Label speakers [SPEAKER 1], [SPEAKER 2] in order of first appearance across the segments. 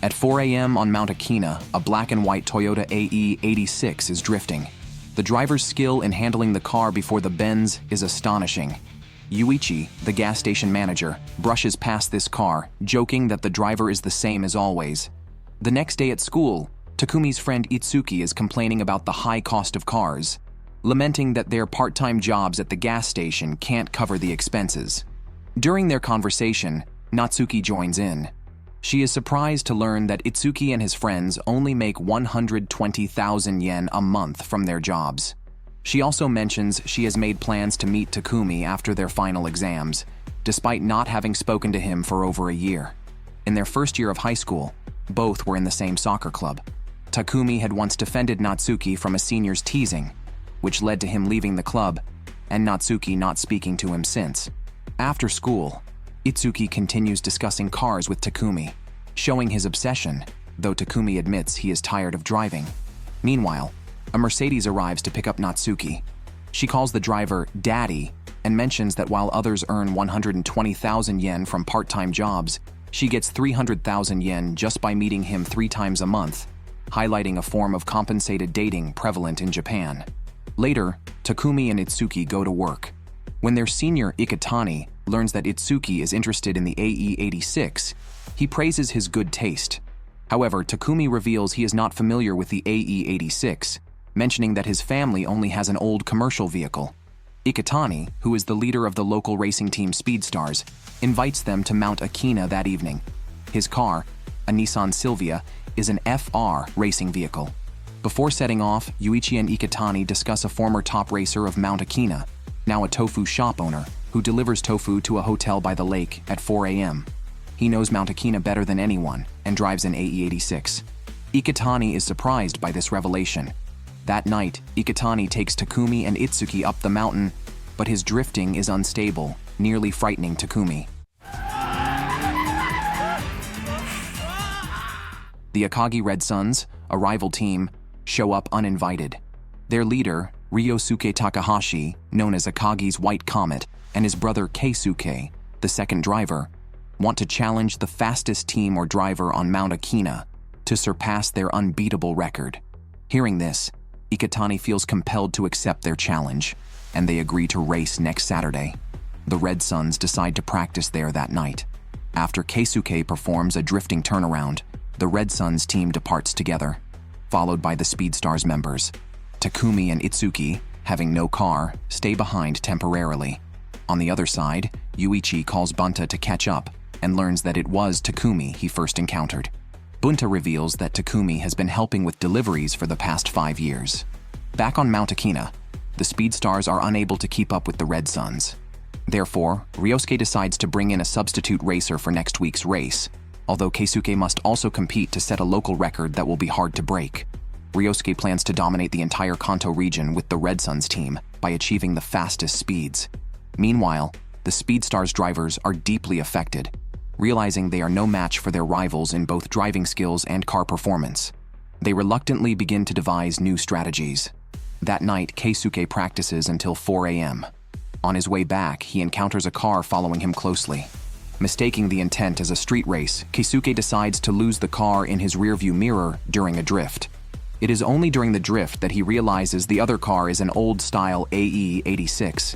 [SPEAKER 1] At 4 a.m. on Mount Akina, a black and white Toyota AE86 is drifting. The driver's skill in handling the car before the bends is astonishing. Yuichi, the gas station manager, brushes past this car, joking that the driver is the same as always. The next day at school, Takumi's friend Itsuki is complaining about the high cost of cars, lamenting that their part-time jobs at the gas station can't cover the expenses. During their conversation, Natsuki joins in. She is surprised to learn that Itsuki and his friends only make 120,000 yen a month from their jobs. She also mentions she has made plans to meet Takumi after their final exams, despite not having spoken to him for over a year. In their first year of high school, both were in the same soccer club. Takumi had once defended Natsuki from a senior's teasing, which led to him leaving the club, and Natsuki not speaking to him since. After school, Itsuki continues discussing cars with Takumi, showing his obsession, though Takumi admits he is tired of driving. Meanwhile, a Mercedes arrives to pick up Natsuki. She calls the driver Daddy and mentions that while others earn 120,000 yen from part-time jobs, she gets 300,000 yen just by meeting him 3 times a month, highlighting a form of compensated dating prevalent in Japan. Later, Takumi and Itsuki go to work. When their senior Iketani learns that Itsuki is interested in the AE86, he praises his good taste. However, Takumi reveals he is not familiar with the AE86, mentioning that his family only has an old commercial vehicle. Iketani, who is the leader of the local racing team Speedstars, invites them to Mount Akina that evening. His car, a Nissan Silvia, is an FR racing vehicle. Before setting off, Yuichi and Iketani discuss a former top racer of Mount Akina, now a tofu shop owner, who delivers tofu to a hotel by the lake at 4 a.m. He knows Mount Akina better than anyone and drives an AE86. Iketani is surprised by this revelation. That night, Iketani takes Takumi and Itsuki up the mountain, but his drifting is unstable, nearly frightening Takumi. The Akagi Red Suns, a rival team, show up uninvited. Their leader, Ryosuke Takahashi, known as Akagi's White Comet, and his brother Keisuke, the second driver, want to challenge the fastest team or driver on Mount Akina to surpass their unbeatable record. Hearing this, Iketani feels compelled to accept their challenge, and they agree to race next Saturday. The Red Suns decide to practice there that night. After Keisuke performs a drifting turnaround, the Red Suns team departs together, followed by the Speedstars members. Takumi and Itsuki, having no car, stay behind temporarily. On the other side, Yuichi calls Bunta to catch up and learns that it was Takumi he first encountered. Bunta reveals that Takumi has been helping with deliveries for the past 5 years. Back on Mount Akina, the Speedstars are unable to keep up with the Red Suns. Therefore, Ryosuke decides to bring in a substitute racer for next week's race, although Keisuke must also compete to set a local record that will be hard to break. Ryosuke plans to dominate the entire Kanto region with the Red Suns team by achieving the fastest speeds. Meanwhile, the Speedstars drivers are deeply affected, realizing they are no match for their rivals in both driving skills and car performance. They reluctantly begin to devise new strategies. That night, Keisuke practices until 4 a.m. On his way back, he encounters a car following him closely. Mistaking the intent as a street race, Keisuke decides to lose the car in his rearview mirror during a drift. It is only during the drift that he realizes the other car is an old-style AE86.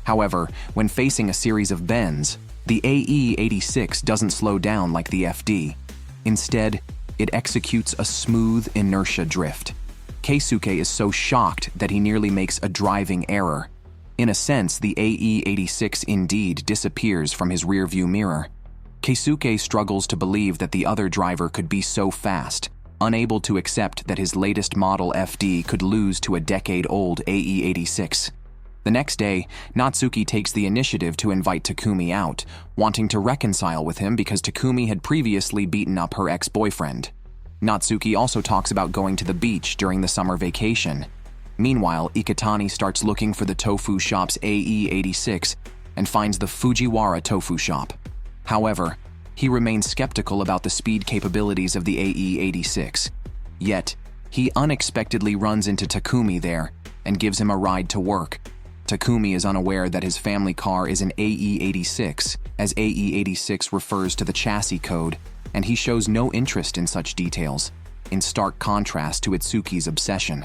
[SPEAKER 1] However, when facing a series of bends, the AE86 doesn't slow down like the FD. Instead, it executes a smooth inertia drift. Keisuke is so shocked that he nearly makes a driving error. In a sense, the AE86 indeed disappears from his rearview mirror. Keisuke struggles to believe that the other driver could be so fast, unable to accept that his latest model FD could lose to a decade-old AE86. The next day, Natsuki takes the initiative to invite Takumi out, wanting to reconcile with him because Takumi had previously beaten up her ex-boyfriend. Natsuki also talks about going to the beach during the summer vacation. Meanwhile, Iketani starts looking for the tofu shop's AE86 and finds the Fujiwara tofu shop. However, he remains skeptical about the speed capabilities of the AE86. Yet, he unexpectedly runs into Takumi there and gives him a ride to work. Takumi is unaware that his family car is an AE86, as AE86 refers to the chassis code, and he shows no interest in such details, in stark contrast to Itsuki's obsession.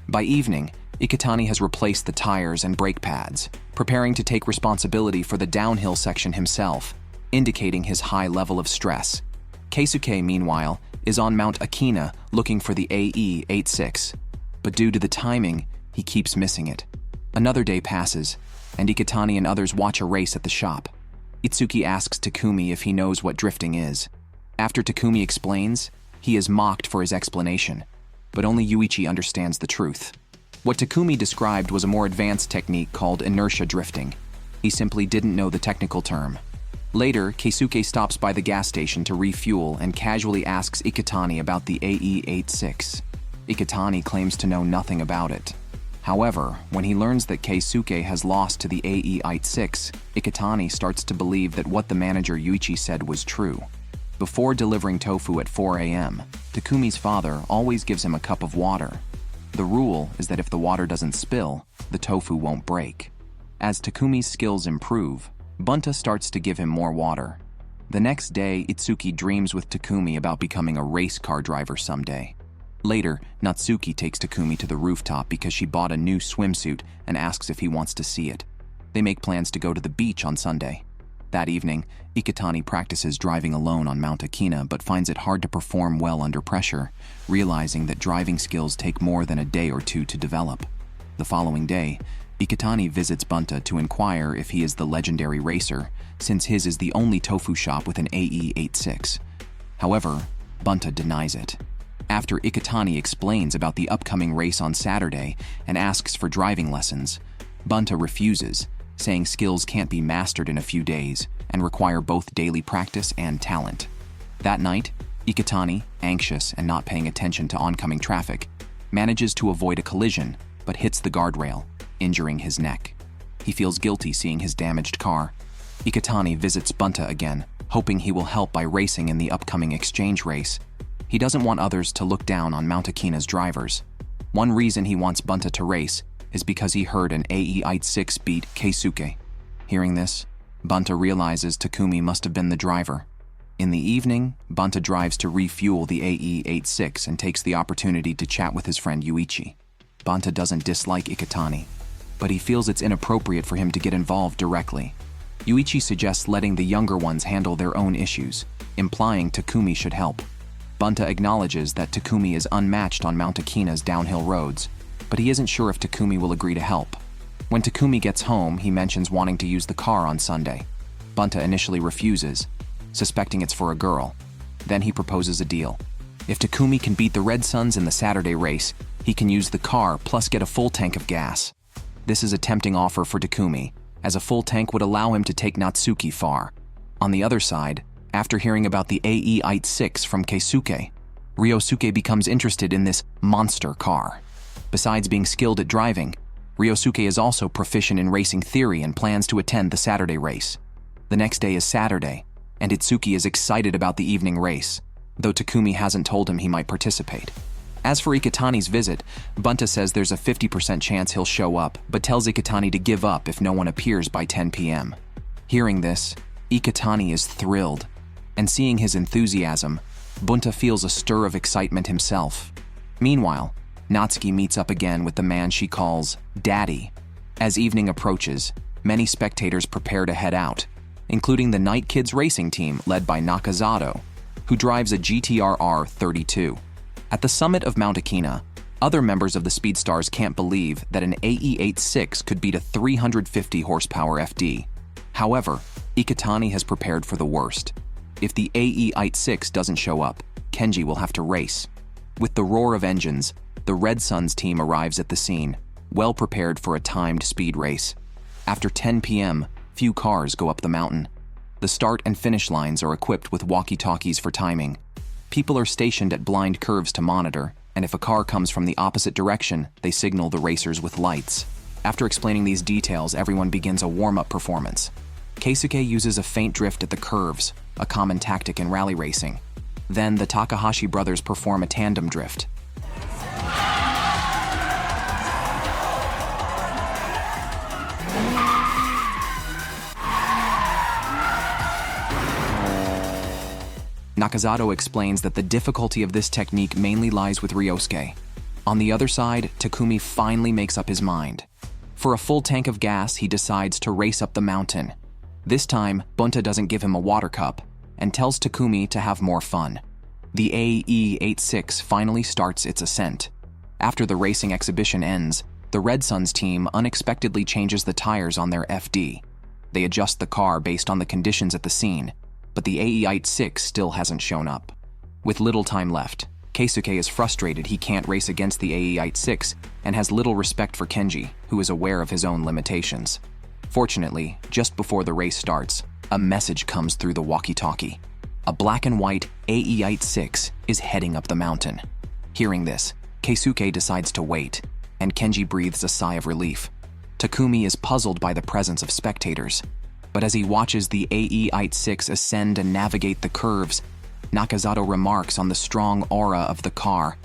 [SPEAKER 1] By evening, Iketani has replaced the tires and brake pads, preparing to take responsibility for the downhill section himself, indicating his high level of stress. Keisuke, meanwhile, is on Mount Akina looking for the AE86, but due to the timing, he keeps missing it. Another day passes, and Iketani and others watch a race at the shop. Itsuki asks Takumi if he knows what drifting is. After Takumi explains, he is mocked for his explanation, but only Yuichi understands the truth. What Takumi described was a more advanced technique called inertia drifting. He simply didn't know the technical term. Later, Keisuke stops by the gas station to refuel and casually asks Iketani about the AE86. Iketani claims to know nothing about it. However, when he learns that Keisuke has lost to the AE86, Iketani starts to believe that what the manager Yuichi said was true. Before delivering tofu at 4 a.m., Takumi's father always gives him a cup of water. The rule is that if the water doesn't spill, the tofu won't break. As Takumi's skills improve, Bunta starts to give him more water. The next day, Itsuki dreams with Takumi about becoming a race car driver someday. Later, Natsuki takes Takumi to the rooftop because she bought a new swimsuit and asks if he wants to see it. They make plans to go to the beach on Sunday. That evening, Iketani practices driving alone on Mount Akina but finds it hard to perform well under pressure, realizing that driving skills take more than a day or two to develop. The following day, Iketani visits Bunta to inquire if he is the legendary racer, since his is the only tofu shop with an AE86. However, Bunta denies it. After Iketani explains about the upcoming race on Saturday and asks for driving lessons, Bunta refuses, saying skills can't be mastered in a few days and require both daily practice and talent. That night, Iketani, anxious and not paying attention to oncoming traffic, manages to avoid a collision but hits the guardrail, injuring his neck. He feels guilty seeing his damaged car. Iketani visits Bunta again, hoping he will help by racing in the upcoming exchange race. He doesn't want others to look down on Mount Akina's drivers. One reason he wants Bunta to race is because he heard an AE86 beat Keisuke. Hearing this, Bunta realizes Takumi must have been the driver. In the evening, Bunta drives to refuel the AE86 and takes the opportunity to chat with his friend Yuichi. Bunta doesn't dislike Iketani, but he feels it's inappropriate for him to get involved directly. Yuichi suggests letting the younger ones handle their own issues, implying Takumi should help. Bunta acknowledges that Takumi is unmatched on Mount Akina's downhill roads, but he isn't sure if Takumi will agree to help. When Takumi gets home, he mentions wanting to use the car on Sunday. Bunta initially refuses, suspecting it's for a girl. Then he proposes a deal. If Takumi can beat the Red Suns in the Saturday race, he can use the car plus get a full tank of gas. This is a tempting offer for Takumi, as a full tank would allow him to take Natsuki far. On the other side, after hearing about the AE86 from Keisuke, Ryosuke becomes interested in this monster car. Besides being skilled at driving, Ryosuke is also proficient in racing theory and plans to attend the Saturday race. The next day is Saturday, and Itsuki is excited about the evening race, though Takumi hasn't told him he might participate. As for Iketani's visit, Bunta says there's a 50% chance he'll show up, but tells Iketani to give up if no one appears by 10 p.m. Hearing this, Iketani is thrilled, and seeing his enthusiasm, Bunta feels a stir of excitement himself. Meanwhile, Natsuki meets up again with the man she calls Daddy. As evening approaches, many spectators prepare to head out, including the Night Kids racing team led by Nakazato, who drives a GTR R32. At the summit of Mount Akina, other members of the Speedstars can't believe that an AE86 could beat a 350 horsepower FD. However, Iketani has prepared for the worst. If the AE86 doesn't show up, Kenji will have to race. With the roar of engines, the Red Suns team arrives at the scene, well prepared for a timed speed race. After 10 p.m., few cars go up the mountain. The start and finish lines are equipped with walkie-talkies for timing. People are stationed at blind curves to monitor, and if a car comes from the opposite direction, they signal the racers with lights. After explaining these details, everyone begins a warm-up performance. Keisuke uses a feint drift at the curves, a common tactic in rally racing. Then the Takahashi brothers perform a tandem drift. Nakazato explains that the difficulty of this technique mainly lies with Ryosuke. On the other side, Takumi finally makes up his mind. For a full tank of gas, he decides to race up the mountain. This time, Bunta doesn't give him a water cup and tells Takumi to have more fun. The AE-86 finally starts its ascent. After the racing exhibition ends, the Red Suns team unexpectedly changes the tires on their FD. They adjust the car based on the conditions at the scene, but the AE-86 still hasn't shown up. With little time left, Keisuke is frustrated he can't race against the AE-86 and has little respect for Kenji, who is aware of his own limitations. Fortunately, just before the race starts, a message comes through the walkie-talkie. A black and white AE-86 is heading up the mountain. Hearing this, Keisuke decides to wait, and Kenji breathes a sigh of relief. Takumi is puzzled by the presence of spectators, but as he watches the AE-86 ascend and navigate the curves, Nakazato remarks on the strong aura of the car,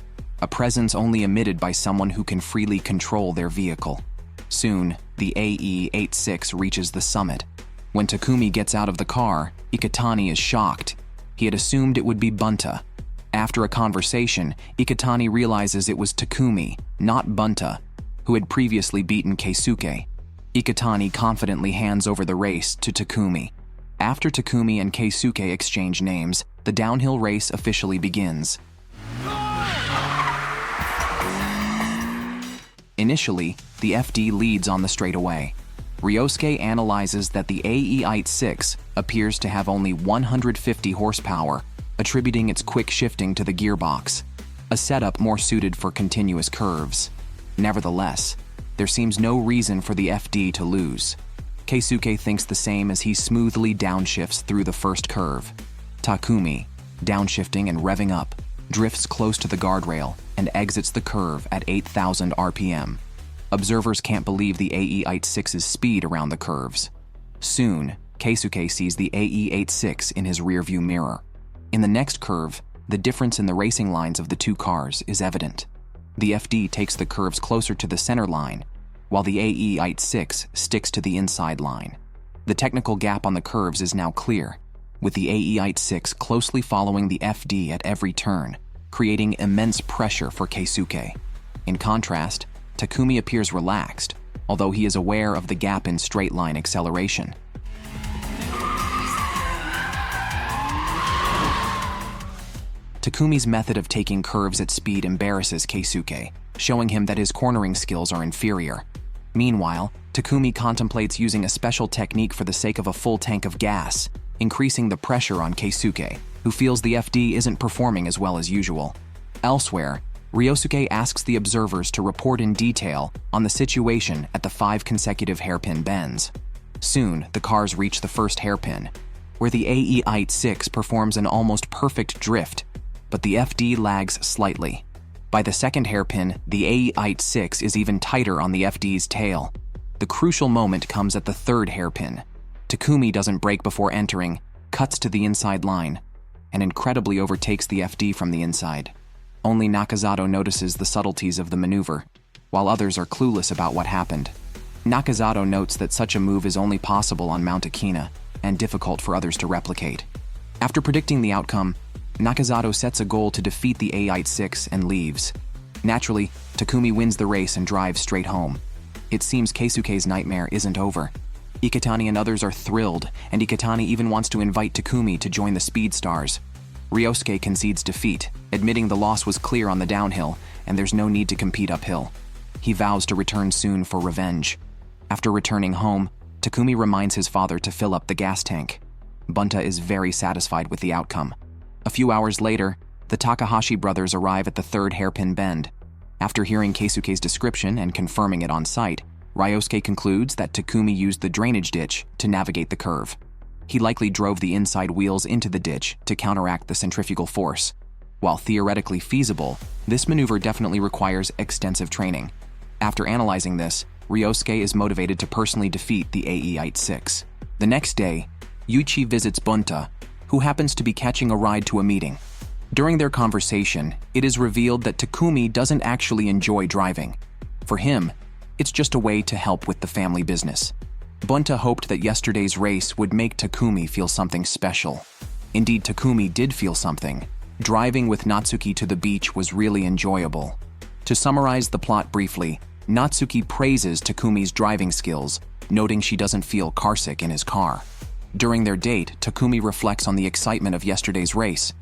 [SPEAKER 1] a presence only emitted by someone who can freely control their vehicle. Soon, the AE-86 reaches the summit. When Takumi gets out of the car, Iketani is shocked. He had assumed it would be Bunta. After a conversation, Iketani realizes it was Takumi, not Bunta, who had previously beaten Keisuke. Iketani confidently hands over the race to Takumi. After Takumi and Keisuke exchange names, the downhill race officially begins. Initially, the FD leads on the straightaway. Ryosuke analyzes that the AE-86 appears to have only 150 horsepower, attributing its quick shifting to the gearbox, a setup more suited for continuous curves. Nevertheless, there seems no reason for the FD to lose. Keisuke thinks the same as he smoothly downshifts through the first curve. Takumi, downshifting and revving up, drifts close to the guardrail and exits the curve at 8,000 RPM. Observers can't believe the AE-86's speed around the curves. Soon, Keisuke sees the AE-86 in his rearview mirror. In the next curve, the difference in the racing lines of the two cars is evident. The FD takes the curves closer to the center line, while the AE-86 sticks to the inside line. The technical gap on the curves is now clear, with the AE-86 closely following the FD at every turn, creating immense pressure for Keisuke. In contrast, Takumi appears relaxed, although he is aware of the gap in straight-line acceleration. Takumi's method of taking curves at speed embarrasses Keisuke, showing him that his cornering skills are inferior. Meanwhile, Takumi contemplates using a special technique for the sake of a full tank of gas, increasing the pressure on Keisuke, who feels the FD isn't performing as well as usual. Elsewhere, Ryosuke asks the observers to report in detail on the situation at the 5 consecutive hairpin bends. Soon, the cars reach the first hairpin, where the AE-86 performs an almost perfect drift, but the FD lags slightly. By the second hairpin, the AE-86 is even tighter on the FD's tail. The crucial moment comes at the third hairpin. Takumi doesn't brake before entering, cuts to the inside line, and incredibly overtakes the FD from the inside. Only Nakazato notices the subtleties of the maneuver, while others are clueless about what happened. Nakazato notes that such a move is only possible on Mount Akina and difficult for others to replicate. After predicting the outcome, Nakazato sets a goal to defeat the AE-86 and leaves. Naturally, Takumi wins the race and drives straight home. It seems Keisuke's nightmare isn't over. Iketani and others are thrilled, and Iketani even wants to invite Takumi to join the Speed Stars. Ryosuke concedes defeat, admitting the loss was clear on the downhill, and there's no need to compete uphill. He vows to return soon for revenge. After returning home, Takumi reminds his father to fill up the gas tank. Bunta is very satisfied with the outcome. A few hours later, the Takahashi brothers arrive at the third hairpin bend. After hearing Keisuke's description and confirming it on site, Ryosuke concludes that Takumi used the drainage ditch to navigate the curve. He likely drove the inside wheels into the ditch to counteract the centrifugal force. While theoretically feasible, this maneuver definitely requires extensive training. After analyzing this, Ryosuke is motivated to personally defeat the AE-86. The next day, Yuichi visits Bunta, who happens to be catching a ride to a meeting. During their conversation, it is revealed that Takumi doesn't actually enjoy driving. For him, it's just a way to help with the family business. Bunta hoped that yesterday's race would make Takumi feel something special. Indeed, Takumi did feel something. Driving with Natsuki to the beach was really enjoyable. To summarize the plot briefly, Natsuki praises Takumi's driving skills, noting she doesn't feel carsick in his car. During their date, Takumi reflects on the excitement of yesterday's race.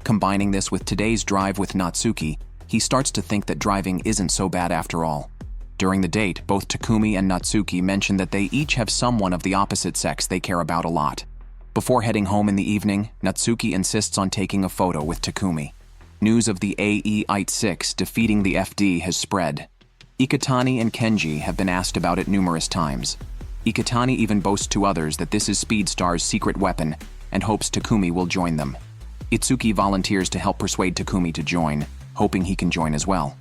[SPEAKER 1] Combining this with today's drive with Natsuki, he starts to think that driving isn't so bad after all. During the date, both Takumi and Natsuki mention that they each have someone of the opposite sex they care about a lot. Before heading home in the evening, Natsuki insists on taking a photo with Takumi. News of the AE-86 defeating the FD has spread. Ikutani and Kenji have been asked about it numerous times. Ikutani even boasts to others that this is Speedstar's secret weapon and hopes Takumi will join them. Itsuki volunteers to help persuade Takumi to join, hoping he can join as well.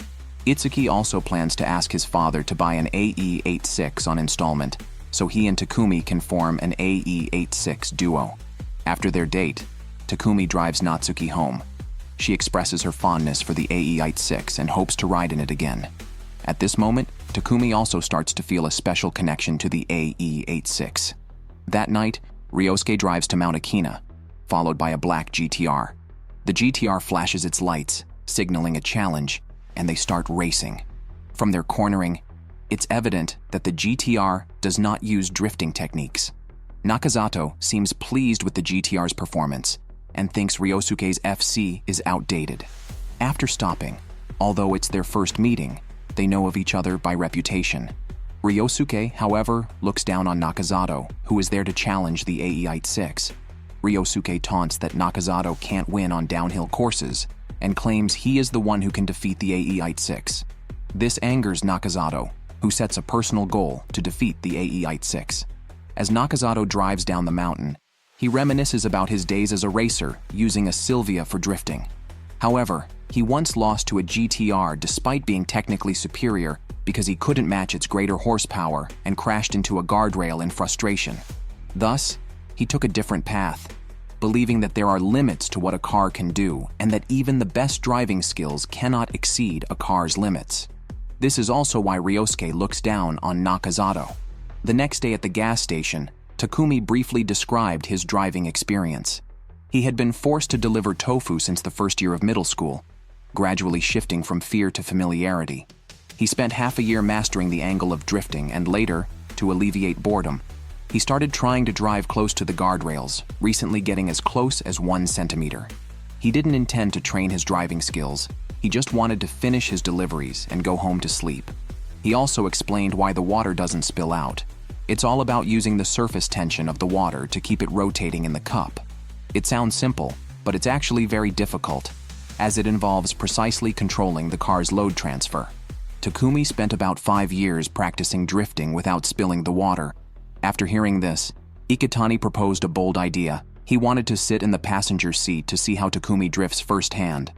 [SPEAKER 1] Itsuki also plans to ask his father to buy an AE-86 on installment, so he and Takumi can form an AE-86 duo. After their date, Takumi drives Natsuki home. She expresses her fondness for the AE-86 and hopes to ride in it again. At this moment, Takumi also starts to feel a special connection to the AE-86. That night, Ryosuke drives to Mount Akina, followed by a black GTR. The GTR flashes its lights, signaling a challenge, and they start racing. From their cornering, it's evident that the GTR does not use drifting techniques. Nakazato seems pleased with the GTR's performance and thinks Ryosuke's FC is outdated. After stopping, although it's their first meeting, they know of each other by reputation. Ryosuke, however, looks down on Nakazato, who is there to challenge the AE-86. Ryosuke taunts that Nakazato can't win on downhill courses and claims he is the one who can defeat the AE-86. This angers Nakazato, who sets a personal goal to defeat the AE-86. As Nakazato drives down the mountain, he reminisces about his days as a racer using a Sylvia for drifting. However, he once lost to a GTR despite being technically superior because he couldn't match its greater horsepower and crashed into a guardrail in frustration. Thus, he took a different path, believing that there are limits to what a car can do and that even the best driving skills cannot exceed a car's limits. This is also why Ryosuke looks down on Nakazato. The next day at the gas station, Takumi briefly described his driving experience. He had been forced to deliver tofu since the first year of middle school, gradually shifting from fear to familiarity. He spent half a year mastering the angle of drifting and later, to alleviate boredom, he started trying to drive close to the guardrails, recently getting as close as 1 centimeter. He didn't intend to train his driving skills. He just wanted to finish his deliveries and go home to sleep. He also explained why the water doesn't spill out. It's all about using the surface tension of the water to keep it rotating in the cup. It sounds simple, but it's actually very difficult, as it involves precisely controlling the car's load transfer. Takumi spent about 5 years practicing drifting without spilling the water. After hearing this, Ikutani proposed a bold idea. He wanted to sit in the passenger seat to see how Takumi drifts firsthand.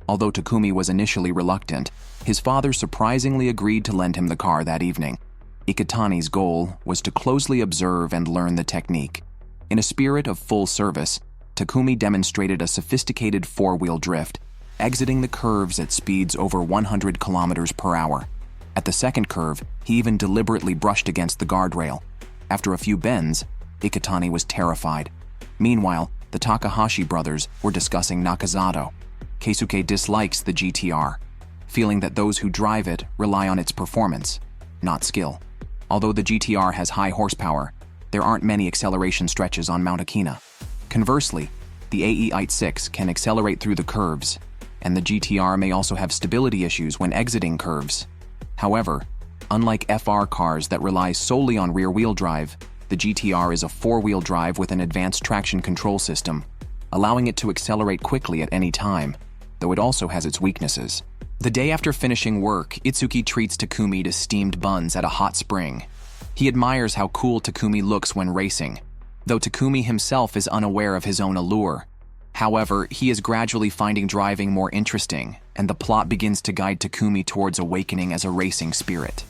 [SPEAKER 1] Although Takumi was initially reluctant, his father surprisingly agreed to lend him the car that evening. Ikutani's goal was to closely observe and learn the technique. In a spirit of full service, Takumi demonstrated a sophisticated 4-wheel drift, exiting the curves at speeds over 100 kilometers per hour. At the second curve, he even deliberately brushed against the guardrail. After a few bends, Ikutani was terrified. Meanwhile, the Takahashi brothers were discussing Nakazato. Keisuke dislikes the GTR, feeling that those who drive it rely on its performance, not skill. Although the GTR has high horsepower, there aren't many acceleration stretches on Mount Akina. Conversely, the AE-86 can accelerate through the curves, and the GTR may also have stability issues when exiting curves. However, unlike FR cars that rely solely on rear-wheel drive, the GTR is a 4-wheel drive with an advanced traction control system, allowing it to accelerate quickly at any time, though it also has its weaknesses. The day after finishing work, Itsuki treats Takumi to steamed buns at a hot spring. He admires how cool Takumi looks when racing, though Takumi himself is unaware of his own allure. However, he is gradually finding driving more interesting, and the plot begins to guide Takumi towards awakening as a racing spirit.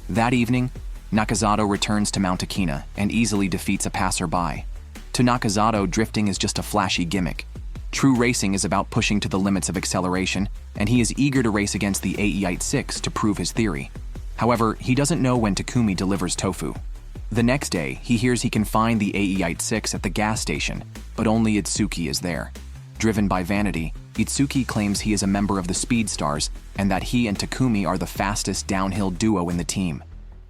[SPEAKER 1] That evening, Nakazato returns to Mount Akina and easily defeats a passerby. To Nakazato, drifting is just a flashy gimmick. True racing is about pushing to the limits of acceleration, and he is eager to race against the AE-86 to prove his theory. However, he doesn't know when Takumi delivers tofu. The next day, he hears he can find the AE-86 at the gas station, but only Itsuki is there. Driven by vanity, Itsuki claims he is a member of the Speed Stars and that he and Takumi are the fastest downhill duo in the team.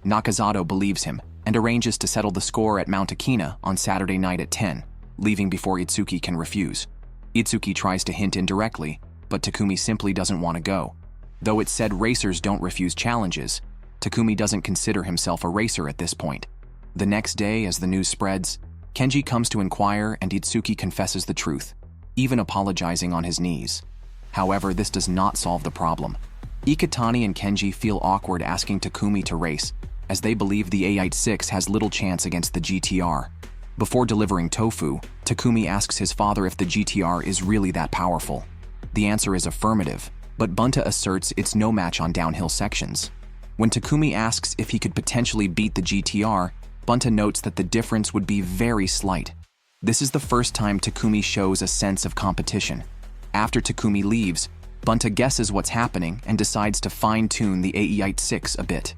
[SPEAKER 1] Nakazato believes him and arranges to settle the score at Mount Akina on Saturday night at 10, leaving before Itsuki can refuse. Itsuki tries to hint indirectly, but Takumi simply doesn't want to go. Though it's said racers don't refuse challenges, Takumi doesn't consider himself a racer at this point. The next day, as the news spreads, Kenji comes to inquire and Itsuki confesses the truth, even apologizing on his knees. However, this does not solve the problem. Ikutani and Kenji feel awkward asking Takumi to race, as they believe the AE-86 has little chance against the GTR. Before delivering tofu, Takumi asks his father if the GTR is really that powerful. The answer is affirmative, but Bunta asserts it's no match on downhill sections. When Takumi asks if he could potentially beat the GTR, Bunta notes that the difference would be very slight. This is the first time Takumi shows a sense of competition. After Takumi leaves, Bunta guesses what's happening and decides to fine-tune the AE-86 a bit.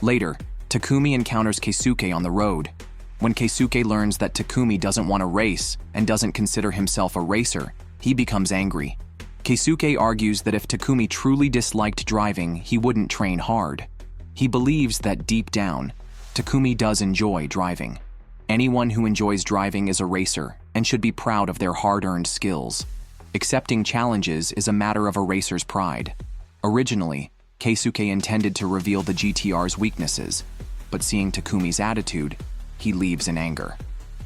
[SPEAKER 1] Later, Takumi encounters Keisuke on the road. When Keisuke learns that Takumi doesn't want to race and doesn't consider himself a racer, he becomes angry. Keisuke argues that if Takumi truly disliked driving, he wouldn't train hard. He believes that deep down, Takumi does enjoy driving. Anyone who enjoys driving is a racer and should be proud of their hard-earned skills. Accepting challenges is a matter of a racer's pride. Originally, Keisuke intended to reveal the GTR's weaknesses, but seeing Takumi's attitude, he leaves in anger.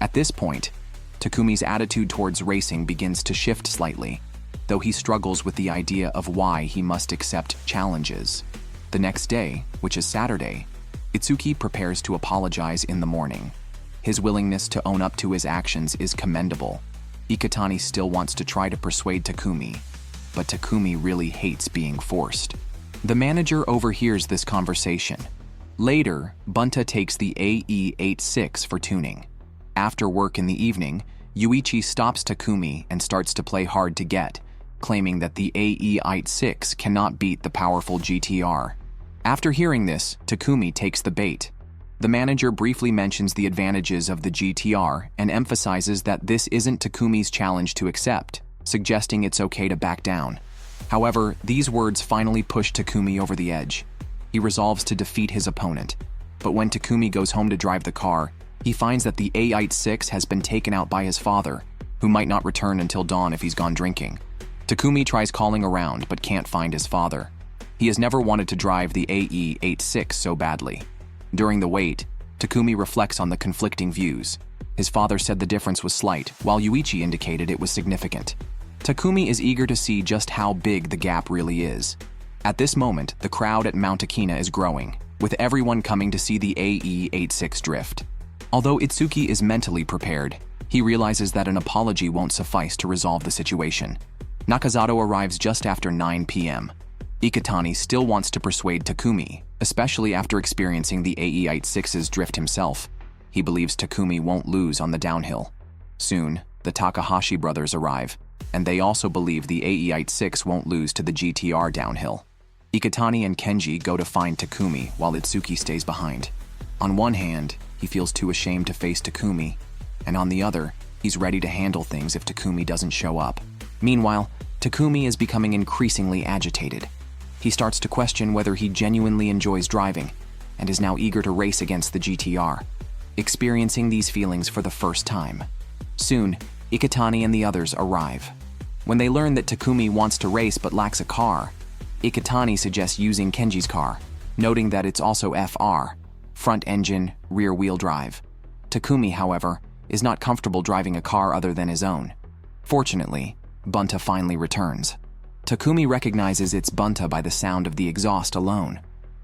[SPEAKER 1] At this point, Takumi's attitude towards racing begins to shift slightly, though he struggles with the idea of why he must accept challenges. The next day, which is Saturday, Itsuki prepares to apologize in the morning. His willingness to own up to his actions is commendable. Ikutani still wants to try to persuade Takumi, but Takumi really hates being forced. The manager overhears this conversation. Later, Bunta takes the AE-86 for tuning. After work in the evening, Yuichi stops Takumi and starts to play hard to get, claiming that the AE-86 cannot beat the powerful GTR. After hearing this, Takumi takes the bait. The manager briefly mentions the advantages of the GTR and emphasizes that this isn't Takumi's challenge to accept, suggesting it's okay to back down. However, these words finally push Takumi over the edge. He resolves to defeat his opponent, but when Takumi goes home to drive the car, he finds that the AE-86 has been taken out by his father, who might not return until dawn if he's gone drinking. Takumi tries calling around but can't find his father. He has never wanted to drive the AE-86 so badly. During the wait, Takumi reflects on the conflicting views. His father said the difference was slight, while Yuichi indicated it was significant. Takumi is eager to see just how big the gap really is. At this moment, the crowd at Mount Akina is growing, with everyone coming to see the AE-86 drift. Although Itsuki is mentally prepared, he realizes that an apology won't suffice to resolve the situation. Nakazato arrives just after 9 p.m. Ikutani still wants to persuade Takumi, especially after experiencing the AE-86's drift himself. He believes Takumi won't lose on the downhill. Soon, the Takahashi brothers arrive, and they also believe the AE-86 won't lose to the GTR downhill. Ikutani and Kenji go to find Takumi while Itsuki stays behind. On one hand, he feels too ashamed to face Takumi, and on the other, he's ready to handle things if Takumi doesn't show up. Meanwhile, Takumi is becoming increasingly agitated. He starts to question whether he genuinely enjoys driving, and is now eager to race against the GTR, experiencing these feelings for the first time. Soon, Ikutani and the others arrive. When they learn that Takumi wants to race but lacks a car, Ikutani suggests using Kenji's car, noting that it's also FR, front engine, rear wheel drive. Takumi, however, is not comfortable driving a car other than his own. Fortunately, Bunta finally returns. Takumi recognizes it's Bunta by the sound of the exhaust alone.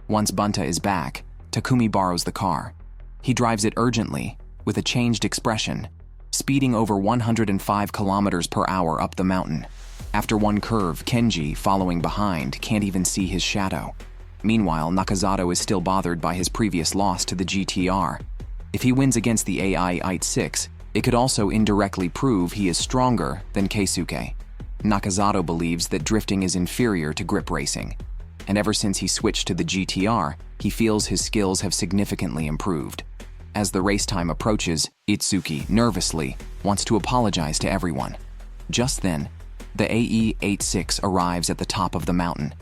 [SPEAKER 1] Once Bunta is back, Takumi borrows the car. He drives it urgently, with a changed expression, speeding over 105 kilometers per hour up the mountain. After one curve, Kenji, following behind, can't even see his shadow. Meanwhile, Nakazato is still bothered by his previous loss to the GTR. If he wins against the AE-86, it could also indirectly prove he is stronger than Keisuke. Nakazato believes that drifting is inferior to grip racing, and ever since he switched to the GTR, he feels his skills have significantly improved. As the race time approaches, Itsuki, nervously, wants to apologize to everyone. Just then, the AE-86 arrives at the top of the mountain.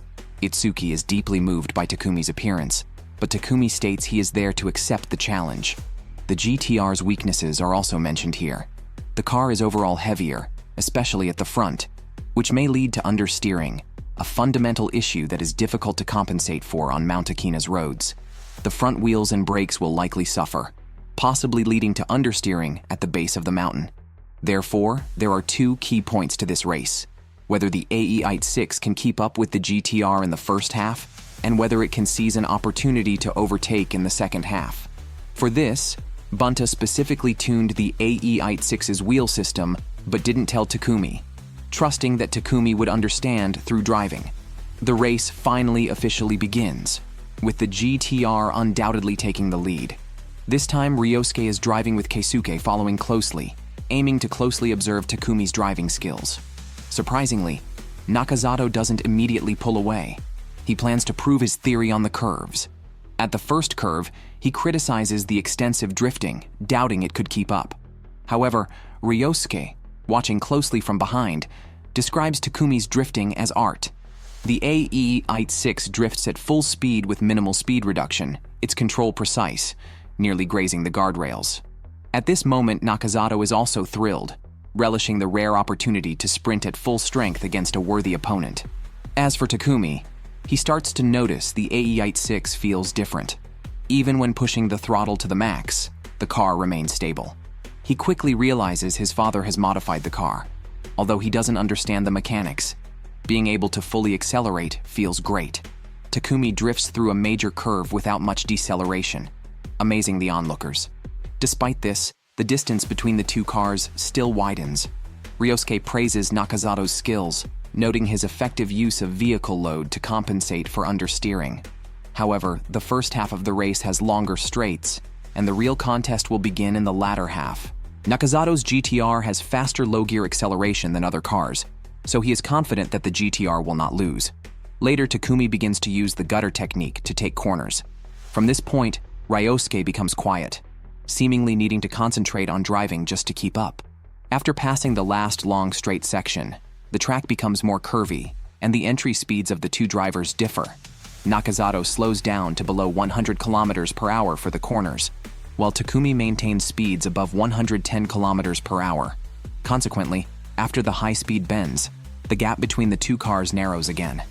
[SPEAKER 1] Itsuki is deeply moved by Takumi's appearance, but Takumi states he is there to accept the challenge. The GTR's weaknesses are also mentioned here. The car is overall heavier, especially at the front, which may lead to understeering, a fundamental issue that is difficult to compensate for on Mount Akina's roads. The front wheels and brakes will likely suffer, possibly leading to understeering at the base of the mountain. Therefore, there are two key points to this race: whether the AE-86 can keep up with the GTR in the first half, and whether it can seize an opportunity to overtake in the second half. For this, Bunta specifically tuned the AE-86's wheel system, but didn't tell Takumi, trusting that Takumi would understand through driving. The race finally officially begins, with the GTR undoubtedly taking the lead. This time, Ryosuke is driving with Keisuke following closely, aiming to closely observe Takumi's driving skills. Surprisingly, Nakazato doesn't immediately pull away. He plans to prove his theory on the curves. At the first curve, he criticizes the extensive drifting, doubting it could keep up. However, Ryosuke, watching closely from behind, describes Takumi's drifting as art. The AE-86 drifts at full speed with minimal speed reduction, its control precise, nearly grazing the guardrails. At this moment, Nakazato is also thrilled, relishing the rare opportunity to sprint at full strength against a worthy opponent. As for Takumi, he starts to notice the AE-86 feels different. Even when pushing the throttle to the max, the car remains stable. He quickly realizes his father has modified the car. Although he doesn't understand the mechanics, being able to fully accelerate feels great. Takumi drifts through a major curve without much deceleration, amazing the onlookers. Despite this, the distance between the two cars still widens. Ryosuke praises Nakazato's skills, noting his effective use of vehicle load to compensate for understeering. However, the first half of the race has longer straights, and the real contest will begin in the latter half. Nakazato's GTR has faster low-gear acceleration than other cars, so he is confident that the GTR will not lose. Later, Takumi begins to use the gutter technique to take corners. From this point, Ryosuke becomes quiet, seemingly needing to concentrate on driving just to keep up. After passing the last long straight section, the track becomes more curvy, and the entry speeds of the two drivers differ. Nakazato slows down to below 100 kilometers per hour for the corners, while Takumi maintains speeds above 110 kilometers per hour. Consequently, after the high-speed bends, the gap between the two cars narrows again.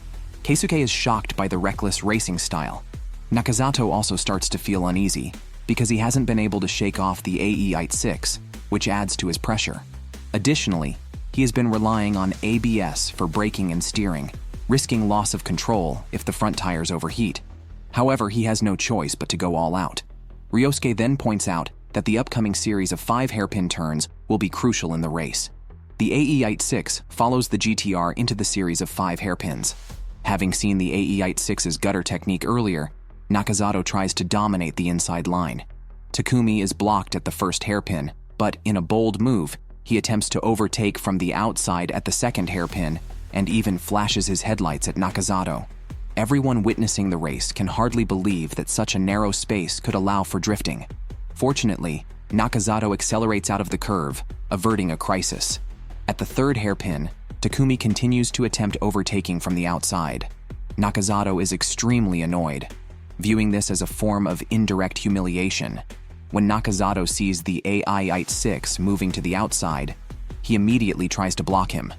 [SPEAKER 1] Keisuke is shocked by the reckless racing style. Nakazato also starts to feel uneasy, because he hasn't been able to shake off the AE-86, which adds to his pressure. Additionally, he has been relying on ABS for braking and steering, risking loss of control if the front tires overheat. However, he has no choice but to go all out. Ryosuke then points out that the upcoming series of 5 hairpin turns will be crucial in the race. The AE-86 follows the GTR into the series of 5 hairpins. Having seen the AE-86's gutter technique earlier, Nakazato tries to dominate the inside line. Takumi is blocked at the first hairpin, but in a bold move, he attempts to overtake from the outside at the second hairpin and even flashes his headlights at Nakazato. Everyone witnessing the race can hardly believe that such a narrow space could allow for drifting. Fortunately, Nakazato accelerates out of the curve, averting a crisis. At the third hairpin, Takumi continues to attempt overtaking from the outside. Nakazato is extremely annoyed, viewing this as a form of indirect humiliation. When Nakazato sees the AE-86 moving to the outside, he immediately tries to block him.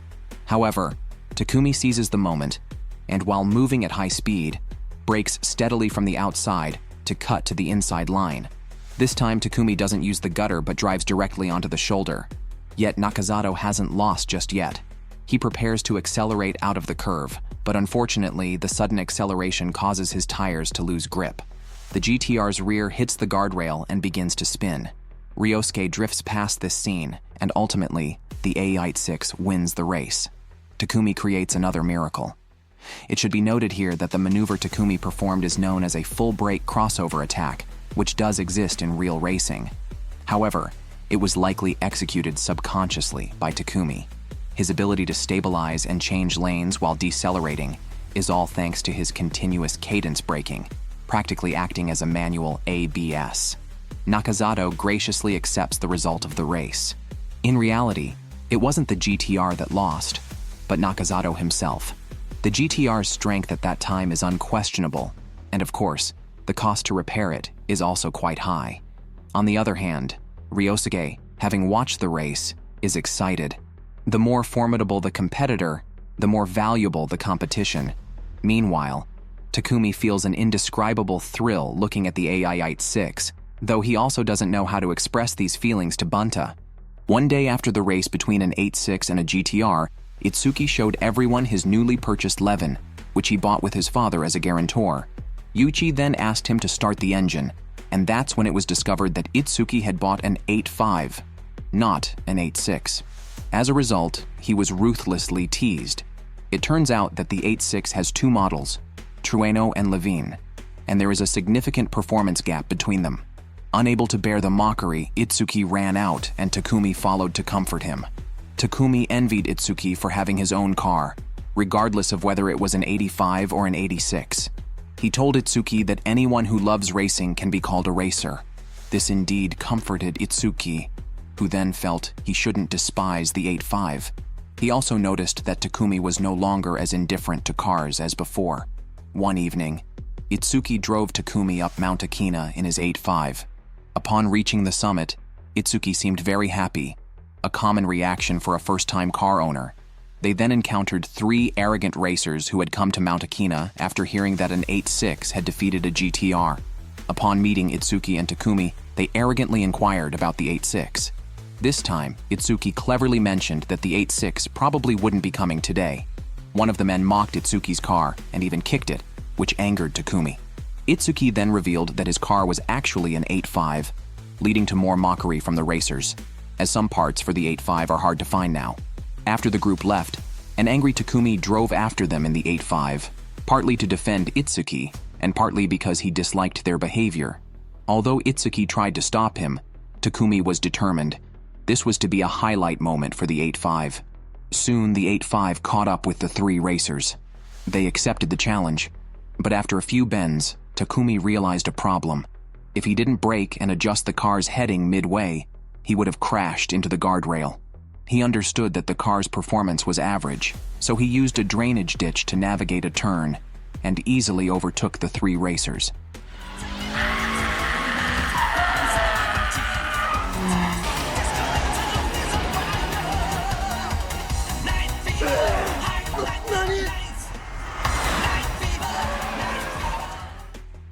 [SPEAKER 1] However, Takumi seizes the moment, and while moving at high speed, brakes steadily from the outside to cut to the inside line. This time, Takumi doesn't use the gutter but drives directly onto the shoulder. Yet Nakazato hasn't lost just yet. He prepares to accelerate out of the curve, but unfortunately, the sudden acceleration causes his tires to lose grip. The GTR's rear hits the guardrail and begins to spin. Ryosuke drifts past this scene, and ultimately, the AE-86 wins the race. Takumi creates another miracle. It should be noted here that the maneuver Takumi performed is known as a full brake crossover attack, which does exist in real racing. However, it was likely executed subconsciously by Takumi. His ability to stabilize and change lanes while decelerating is all thanks to his continuous cadence braking, practically acting as a manual ABS. Nakazato graciously accepts the result of the race. In reality, it wasn't the GTR that lost, but Nakazato himself. The GTR's strength at that time is unquestionable, and of course, the cost to repair it is also quite high. On the other hand, Ryosuke, having watched the race, is excited. The more formidable the competitor, the more valuable the competition. Meanwhile, Takumi feels an indescribable thrill looking at the AI-6, though he also doesn't know how to express these feelings to Bunta. One day after the race between an 8.6 and a GTR, Itsuki showed everyone his newly purchased Levin, which he bought with his father as a guarantor. Yuichi then asked him to start the engine, and that's when it was discovered that Itsuki had bought an 8.5, not an 8.6. As a result, he was ruthlessly teased. It turns out that the 8.6 has two models, Trueno and Levine, and there is a significant performance gap between them. Unable to bear the mockery, Itsuki ran out and Takumi followed to comfort him. Takumi envied Itsuki for having his own car, regardless of whether it was an 85 or an 86. He told Itsuki that anyone who loves racing can be called a racer. This indeed comforted Itsuki, who then felt he shouldn't despise the 8.5. He also noticed that Takumi was no longer as indifferent to cars as before. One evening, Itsuki drove Takumi up Mount Akina in his 8.5. Upon reaching the summit, Itsuki seemed very happy, a common reaction for a first-time car owner. They then encountered 3 arrogant racers who had come to Mount Akina after hearing that an 8.6 had defeated a GTR. Upon meeting Itsuki and Takumi, they arrogantly inquired about the 8.6. This time, Itsuki cleverly mentioned that the 8.6 probably wouldn't be coming today. One of the men mocked Itsuki's car and even kicked it, which angered Takumi. Itsuki then revealed that his car was actually an 8.5, leading to more mockery from the racers, as some parts for the 8.5 are hard to find now. After the group left, an angry Takumi drove after them in the 8.5, partly to defend Itsuki and partly because he disliked their behavior. Although Itsuki tried to stop him, Takumi was determined. This was to be a highlight moment for the 8.5. Soon, the 8.5 caught up with the 3 racers. They accepted the challenge, but after a few bends, Takumi realized a problem. If he didn't brake and adjust the car's heading midway, he would have crashed into the guardrail. He understood that the car's performance was average, so he used a drainage ditch to navigate a turn and easily overtook the 3 racers.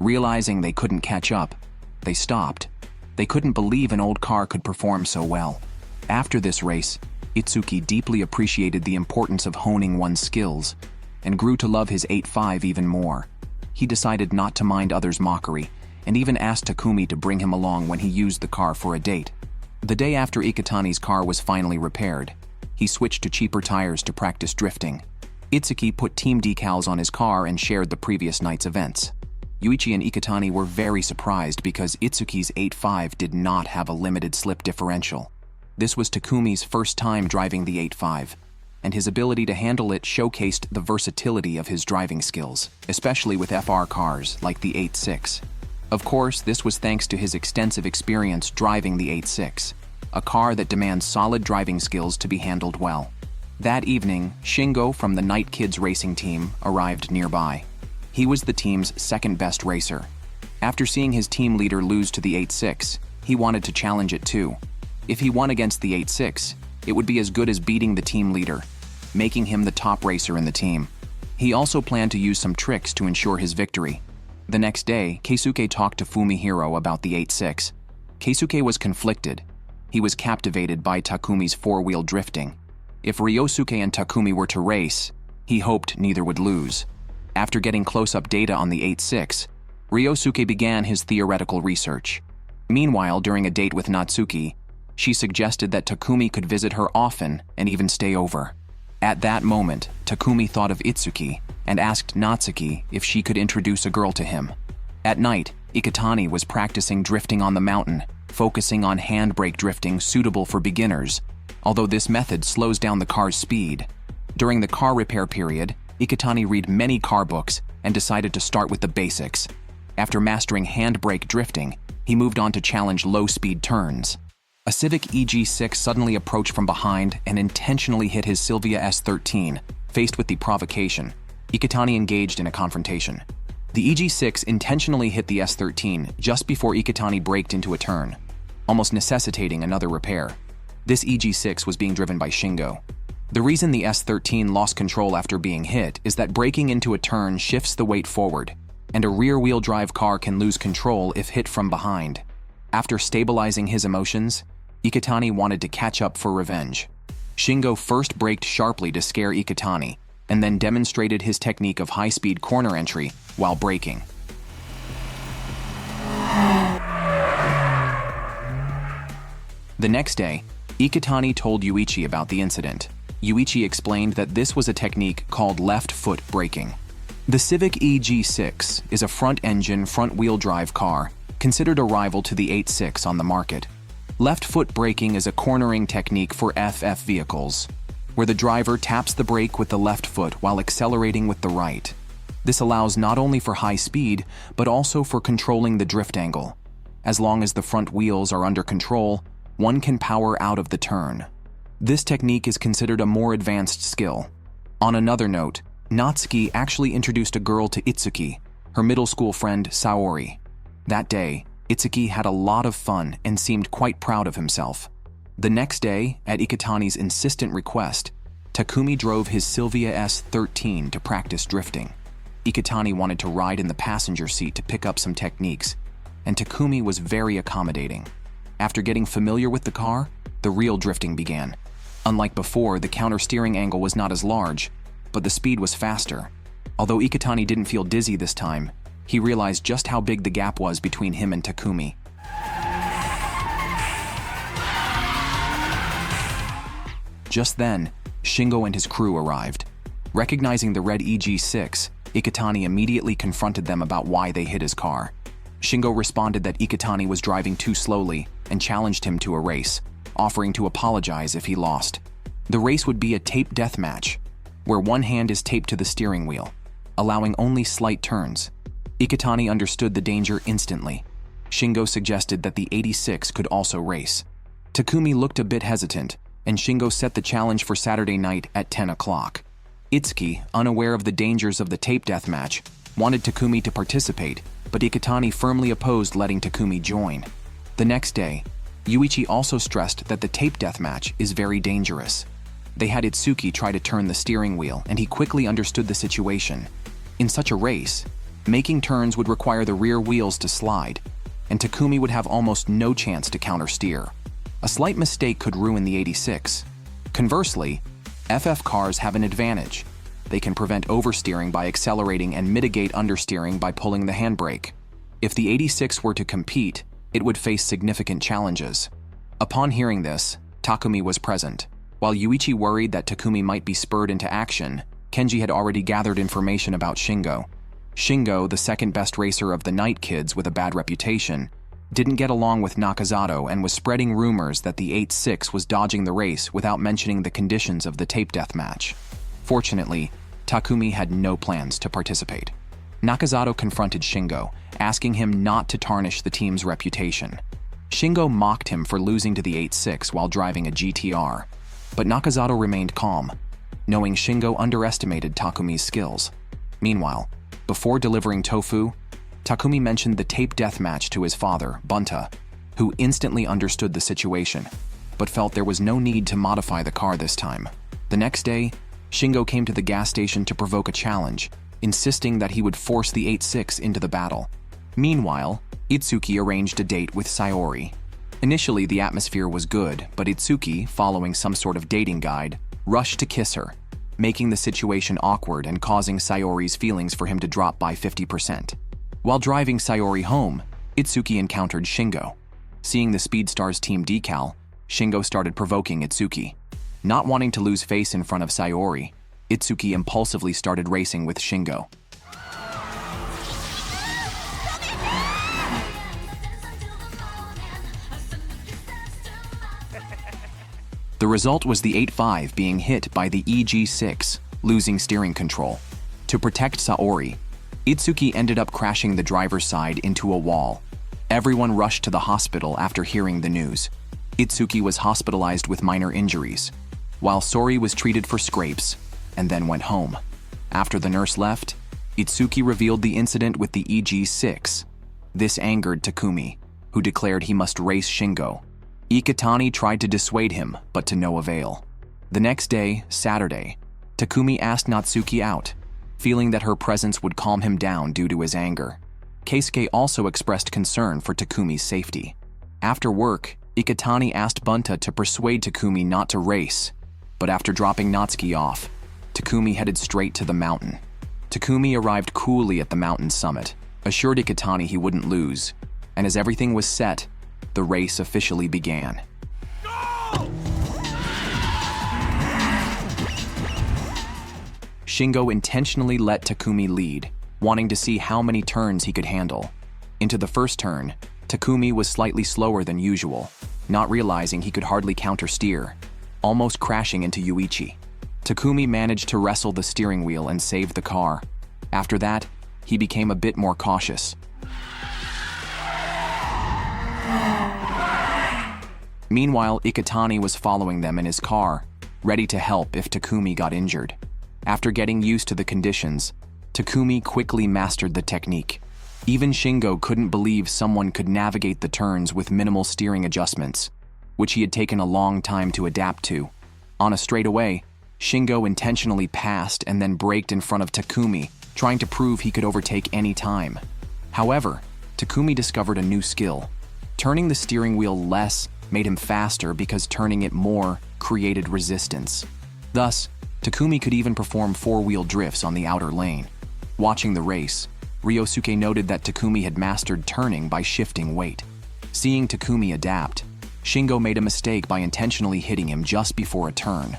[SPEAKER 1] Realizing they couldn't catch up, they stopped. They couldn't believe an old car could perform so well. After this race, Itsuki deeply appreciated the importance of honing one's skills and grew to love his 8.5 even more. He decided not to mind others' mockery and even asked Takumi to bring him along when he used the car for a date. The day after Iketani's car was finally repaired, he switched to cheaper tires to practice drifting. Itsuki put team decals on his car and shared the previous night's events. Yuichi and Iketani were very surprised because Itsuki's 8.5 did not have a limited slip differential. This was Takumi's first time driving the 8.5, and his ability to handle it showcased the versatility of his driving skills, especially with FR cars like the 8.6. Of course, this was thanks to his extensive experience driving the 8.6, a car that demands solid driving skills to be handled well. That evening, Shingo from the Night Kids racing team arrived nearby. He was the team's second-best racer. After seeing his team leader lose to the 8.6, he wanted to challenge it too. If he won against the 8.6, it would be as good as beating the team leader, making him the top racer in the team. He also planned to use some tricks to ensure his victory. The next day, Keisuke talked to Fumihiro about the 8.6. Keisuke was conflicted. He was captivated by Takumi's four-wheel drifting. If Ryosuke and Takumi were to race, he hoped neither would lose. After getting close-up data on the 8.6, Ryosuke began his theoretical research. Meanwhile, during a date with Natsuki, she suggested that Takumi could visit her often and even stay over. At that moment, Takumi thought of Itsuki and asked Natsuki if she could introduce a girl to him. At night, Iketani was practicing drifting on the mountain, focusing on handbrake drifting suitable for beginners, although this method slows down the car's speed. During the car repair period, Iketani read many car books and decided to start with the basics. After mastering handbrake drifting, he moved on to challenge low-speed turns. A Civic EG6 suddenly approached from behind and intentionally hit his Silvia S13. Faced with the provocation, Iketani engaged in a confrontation. The EG6 intentionally hit the S13 just before Iketani braked into a turn, almost necessitating another repair. This EG6 was being driven by Shingo. The reason the S13 lost control after being hit is that braking into a turn shifts the weight forward, and a rear-wheel drive car can lose control if hit from behind. After stabilizing his emotions, Iketani wanted to catch up for revenge. Shingo first braked sharply to scare Iketani, and then demonstrated his technique of high-speed corner entry while braking. The next day, Iketani told Yuichi about the incident. Yuichi explained that this was a technique called left foot braking. The Civic EG6 is a front-engine, front-wheel drive car, considered a rival to the 8.6 on the market. Left foot braking is a cornering technique for FF vehicles, where the driver taps the brake with the left foot while accelerating with the right. This allows not only for high speed, but also for controlling the drift angle. As long as the front wheels are under control, one can power out of the turn. This technique is considered a more advanced skill. On another note, Natsuki actually introduced a girl to Itsuki, her middle school friend Saori. That day, Itsuki had a lot of fun and seemed quite proud of himself. The next day, at Iketani's insistent request, Takumi drove his Silvia S13 to practice drifting. Iketani wanted to ride in the passenger seat to pick up some techniques, and Takumi was very accommodating. After getting familiar with the car, the real drifting began. Unlike before, the counter-steering angle was not as large, but the speed was faster. Although Iketani didn't feel dizzy this time, he realized just how big the gap was between him and Takumi. Just then, Shingo and his crew arrived. Recognizing the red EG6, Iketani immediately confronted them about why they hit his car. Shingo responded that Iketani was driving too slowly and challenged him to a race, offering to apologize if he lost. The race would be a tape deathmatch, where one hand is taped to the steering wheel, allowing only slight turns. Iketani understood the danger instantly. Shingo suggested that the 86 could also race. Takumi looked a bit hesitant, and Shingo set the challenge for Saturday night at 10 o'clock. Itsuki, unaware of the dangers of the tape deathmatch, wanted Takumi to participate, but Iketani firmly opposed letting Takumi join. The next day, Yuichi also stressed that the tape deathmatch is very dangerous. They had Itsuki try to turn the steering wheel, and he quickly understood the situation. In such a race, making turns would require the rear wheels to slide, and Takumi would have almost no chance to counter-steer. A slight mistake could ruin the 86. Conversely, FF cars have an advantage. They can prevent oversteering by accelerating and mitigate understeering by pulling the handbrake. If the 86 were to compete, it would face significant challenges. Upon hearing this, Takumi was present. While Yuichi worried that Takumi might be spurred into action, Kenji had already gathered information about Shingo. Shingo, the second best racer of the Night Kids with a bad reputation, didn't get along with Nakazato and was spreading rumors that the 8.6 was dodging the race without mentioning the conditions of the tape deathmatch. Fortunately, Takumi had no plans to participate. Nakazato confronted Shingo, asking him not to tarnish the team's reputation. Shingo mocked him for losing to the 8.6 while driving a GTR, but Nakazato remained calm, knowing Shingo underestimated Takumi's skills. Meanwhile, before delivering tofu, Takumi mentioned the tape deathmatch to his father, Bunta, who instantly understood the situation, but felt there was no need to modify the car this time. The next day, Shingo came to the gas station to provoke a challenge, insisting that he would force the 8.6 into the battle. Meanwhile, Itsuki arranged a date with Sayori. Initially, the atmosphere was good, but Itsuki, following some sort of dating guide, rushed to kiss her, making the situation awkward and causing Sayori's feelings for him to drop by 50%. While driving Sayori home, Itsuki encountered Shingo. Seeing the Speedstars team decal, Shingo started provoking Itsuki. Not wanting to lose face in front of Sayori, Itsuki impulsively started racing with Shingo. The result was the 8.5 being hit by the EG6, losing steering control. To protect Saori, Itsuki ended up crashing the driver's side into a wall. Everyone rushed to the hospital after hearing the news. Itsuki was hospitalized with minor injuries, while Sori was treated for scrapes and then went home. After the nurse left, Itsuki revealed the incident with the EG-6. This angered Takumi, who declared he must race Shingo. Iketani tried to dissuade him, but to no avail. The next day, Saturday, Takumi asked Natsuki out, feeling that her presence would calm him down due to his anger. Keisuke also expressed concern for Takumi's safety. After work, Iketani asked Bunta to persuade Takumi not to race, but after dropping Natsuki off, Takumi headed straight to the mountain. Takumi arrived coolly at the mountain summit, assured Iketani he wouldn't lose, and as everything was set, the race officially began. Go! Shingo intentionally let Takumi lead, wanting to see how many turns he could handle. Into the first turn, Takumi was slightly slower than usual, not realizing he could hardly counter-steer, almost crashing into Yuichi. Takumi managed to wrestle the steering wheel and save the car. After that, he became a bit more cautious. Meanwhile, Iketani was following them in his car, ready to help if Takumi got injured. After getting used to the conditions, Takumi quickly mastered the technique. Even Shingo couldn't believe someone could navigate the turns with minimal steering adjustments, which he had taken a long time to adapt to. On a straightaway, Shingo intentionally passed and then braked in front of Takumi, trying to prove he could overtake any time. However, Takumi discovered a new skill. Turning the steering wheel less made him faster because turning it more created resistance. Thus, Takumi could even perform four-wheel drifts on the outer lane. Watching the race, Ryosuke noted that Takumi had mastered turning by shifting weight. Seeing Takumi adapt, Shingo made a mistake by intentionally hitting him just before a turn.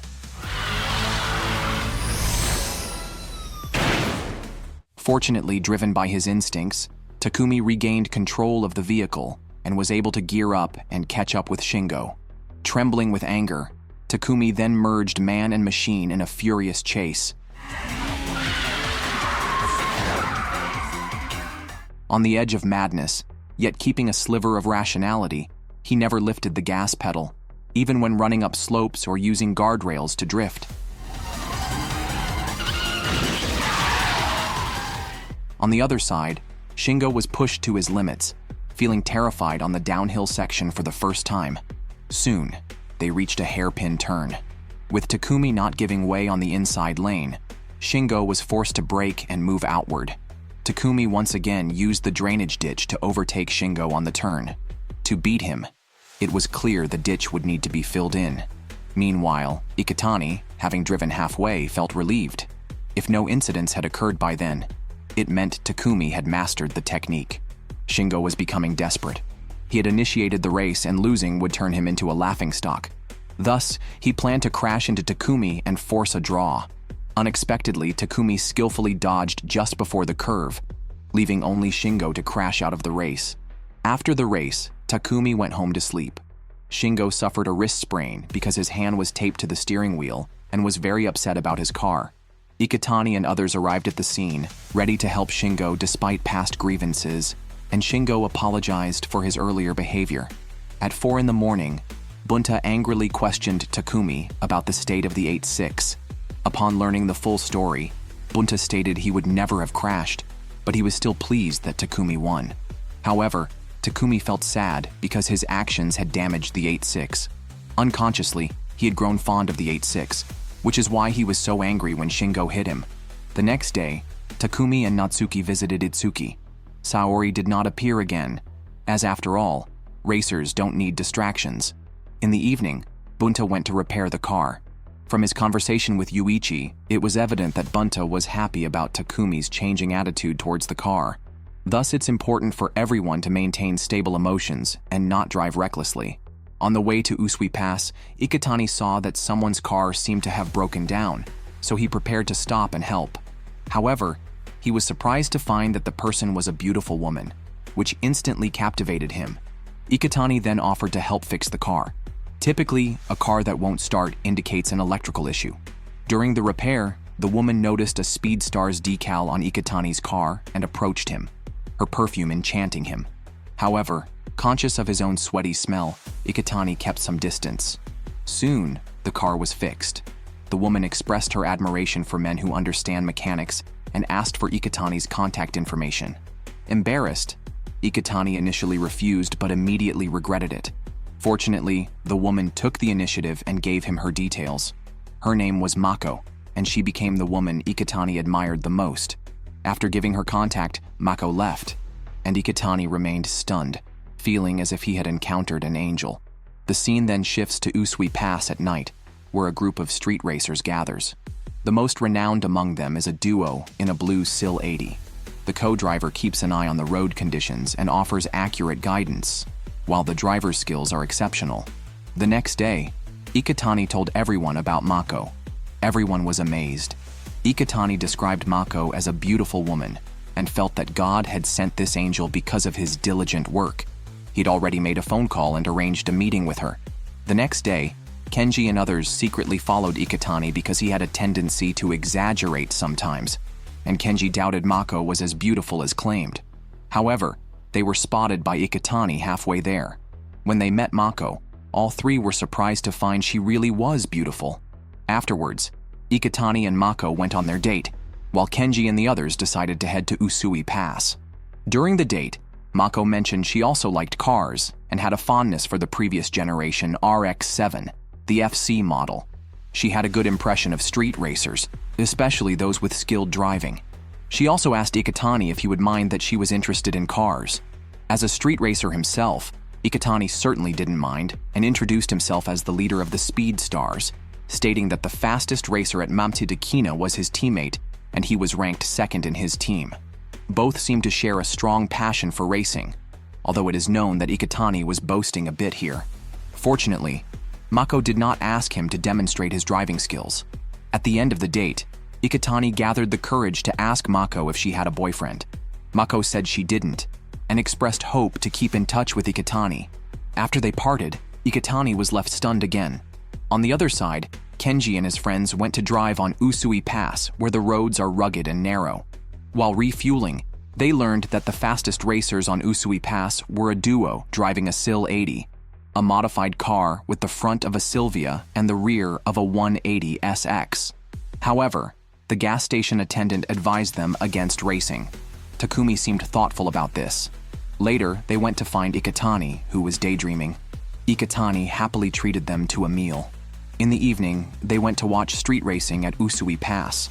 [SPEAKER 1] Fortunately, driven by his instincts, Takumi regained control of the vehicle and was able to gear up and catch up with Shingo. Trembling with anger, Takumi then merged man and machine in a furious chase. On the edge of madness, yet keeping a sliver of rationality, he never lifted the gas pedal, even when running up slopes or using guardrails to drift. On the other side, Shingo was pushed to his limits, feeling terrified on the downhill section for the first time. Soon, they reached a hairpin turn. With Takumi not giving way on the inside lane, Shingo was forced to brake and move outward. Takumi once again used the drainage ditch to overtake Shingo on the turn. To beat him, it was clear the ditch would need to be filled in. Meanwhile, Iketani, having driven halfway, felt relieved. If no incidents had occurred by then, it meant Takumi had mastered the technique. Shingo was becoming desperate. He had initiated the race and losing would turn him into a laughingstock. Thus, he planned to crash into Takumi and force a draw. Unexpectedly, Takumi skillfully dodged just before the curve, leaving only Shingo to crash out of the race. After the race, Takumi went home to sleep. Shingo suffered a wrist sprain because his hand was taped to the steering wheel and was very upset about his car. Iketani and others arrived at the scene, ready to help Shingo despite past grievances, and Shingo apologized for his earlier behavior. At 4 in the morning, Bunta angrily questioned Takumi about the state of the 8-6. Upon learning the full story, Bunta stated he would never have crashed, but he was still pleased that Takumi won. However, Takumi felt sad because his actions had damaged the 8-6. Unconsciously, he had grown fond of the 8-6, which is why he was so angry when Shingo hit him. The next day, Takumi and Natsuki visited Itsuki. Saori did not appear again, as after all, racers don't need distractions. In the evening, Bunta went to repair the car. From his conversation with Yuichi, it was evident that Bunta was happy about Takumi's changing attitude towards the car. Thus, it's important for everyone to maintain stable emotions and not drive recklessly. On the way to Usui Pass, Iketani saw that someone's car seemed to have broken down, so he prepared to stop and help. However, he was surprised to find that the person was a beautiful woman, which instantly captivated him. Iketani then offered to help fix the car. Typically, a car that won't start indicates an electrical issue. During the repair, the woman noticed a Speedstars decal on Iketani's car and approached him, her perfume enchanting him. However, conscious of his own sweaty smell, Iketani kept some distance. Soon, the car was fixed. The woman expressed her admiration for men who understand mechanics and asked for Iketani's contact information. Embarrassed, Iketani initially refused but immediately regretted it. Fortunately, the woman took the initiative and gave him her details. Her name was Mako, and she became the woman Iketani admired the most. After giving her contact, Mako left, and Iketani remained stunned, feeling as if he had encountered an angel. The scene then shifts to Usui Pass at night, where a group of street racers gathers. The most renowned among them is a duo in a blue SIL 80. The co-driver keeps an eye on the road conditions and offers accurate guidance, while the driver's skills are exceptional. The next day, Iketani told everyone about Mako. Everyone was amazed. Iketani described Mako as a beautiful woman and felt that God had sent this angel because of his diligent work. He'd already made a phone call and arranged a meeting with her. The next day, Kenji and others secretly followed Iketani because he had a tendency to exaggerate sometimes, and Kenji doubted Mako was as beautiful as claimed. However, they were spotted by Iketani halfway there. When they met Mako, all three were surprised to find she really was beautiful. Afterwards, Iketani and Mako went on their date, while Kenji and the others decided to head to Usui Pass. During the date, Mako mentioned she also liked cars and had a fondness for the previous generation RX-7, the FC model. She had a good impression of street racers, especially those with skilled driving. She also asked Iketani if he would mind that she was interested in cars. As a street racer himself, Iketani certainly didn't mind and introduced himself as the leader of the Speed Stars, stating that the fastest racer at Mamtidakina was his teammate and he was ranked second in his team. Both seemed to share a strong passion for racing, although it is known that Iketani was boasting a bit here. Fortunately, Mako did not ask him to demonstrate his driving skills. At the end of the date, Iketani gathered the courage to ask Mako if she had a boyfriend. Mako said she didn't, and expressed hope to keep in touch with Iketani. After they parted, Iketani was left stunned again. On the other side, Kenji and his friends went to drive on Usui Pass, where the roads are rugged and narrow. While refueling, they learned that the fastest racers on Usui Pass were a duo driving a SIL 80, a modified car with the front of a Silvia and the rear of a 180 SX. However, the gas station attendant advised them against racing. Takumi seemed thoughtful about this. Later, they went to find Iketani, who was daydreaming. Iketani happily treated them to a meal. In the evening, they went to watch street racing at Usui Pass.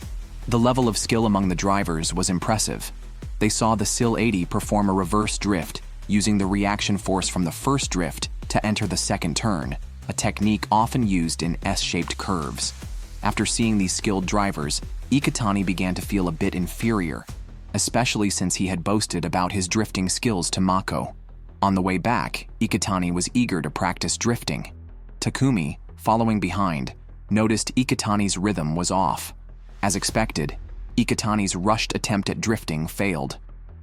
[SPEAKER 1] The level of skill among the drivers was impressive. They saw the SIL 80 perform a reverse drift, using the reaction force from the first drift to enter the second turn, a technique often used in S-shaped curves. After seeing these skilled drivers, Iketani began to feel a bit inferior, especially since he had boasted about his drifting skills to Mako. On the way back, Iketani was eager to practice drifting. Takumi, following behind, noticed Iketani's rhythm was off. As expected, Iketani's rushed attempt at drifting failed.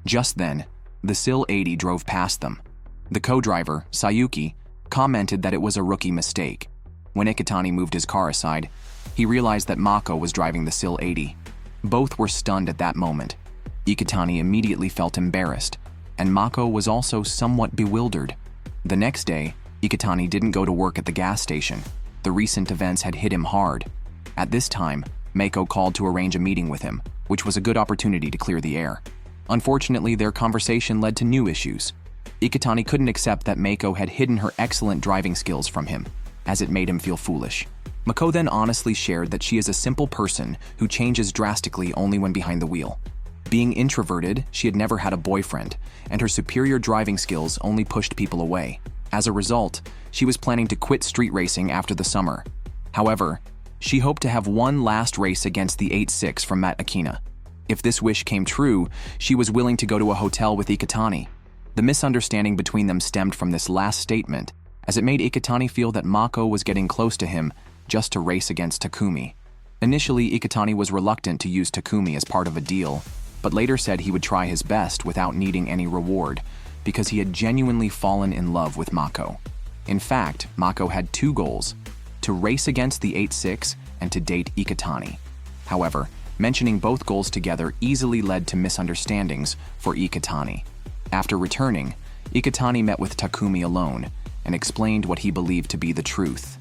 [SPEAKER 1] Just then, the SIL 80 drove past them. The co-driver, Sayuki, commented that it was a rookie mistake. When Iketani moved his car aside, he realized that Mako was driving the SIL 80. Both were stunned at that moment. Iketani immediately felt embarrassed, and Mako was also somewhat bewildered. The next day, Iketani didn't go to work at the gas station. The recent events had hit him hard. At this time, Mako called to arrange a meeting with him, which was a good opportunity to clear the air. Unfortunately, their conversation led to new issues. Iketani couldn't accept that Mako had hidden her excellent driving skills from him, as it made him feel foolish. Mako then honestly shared that she is a simple person who changes drastically only when behind the wheel. Being introverted, she had never had a boyfriend, and her superior driving skills only pushed people away. As a result, she was planning to quit street racing after the summer. However, she hoped to have one last race against the 8-6 from Akina. If this wish came true, she was willing to go to a hotel with Iketani. The misunderstanding between them stemmed from this last statement, as it made Iketani feel that Mako was getting close to him just to race against Takumi. Initially, Iketani was reluctant to use Takumi as part of a deal, but later said he would try his best without needing any reward, because he had genuinely fallen in love with Mako. In fact, Mako had two goals: to race against the 8-6 and to date Iketani. However, mentioning both goals together easily led to misunderstandings for Iketani. After returning, Iketani met with Takumi alone and explained what he believed to be the truth.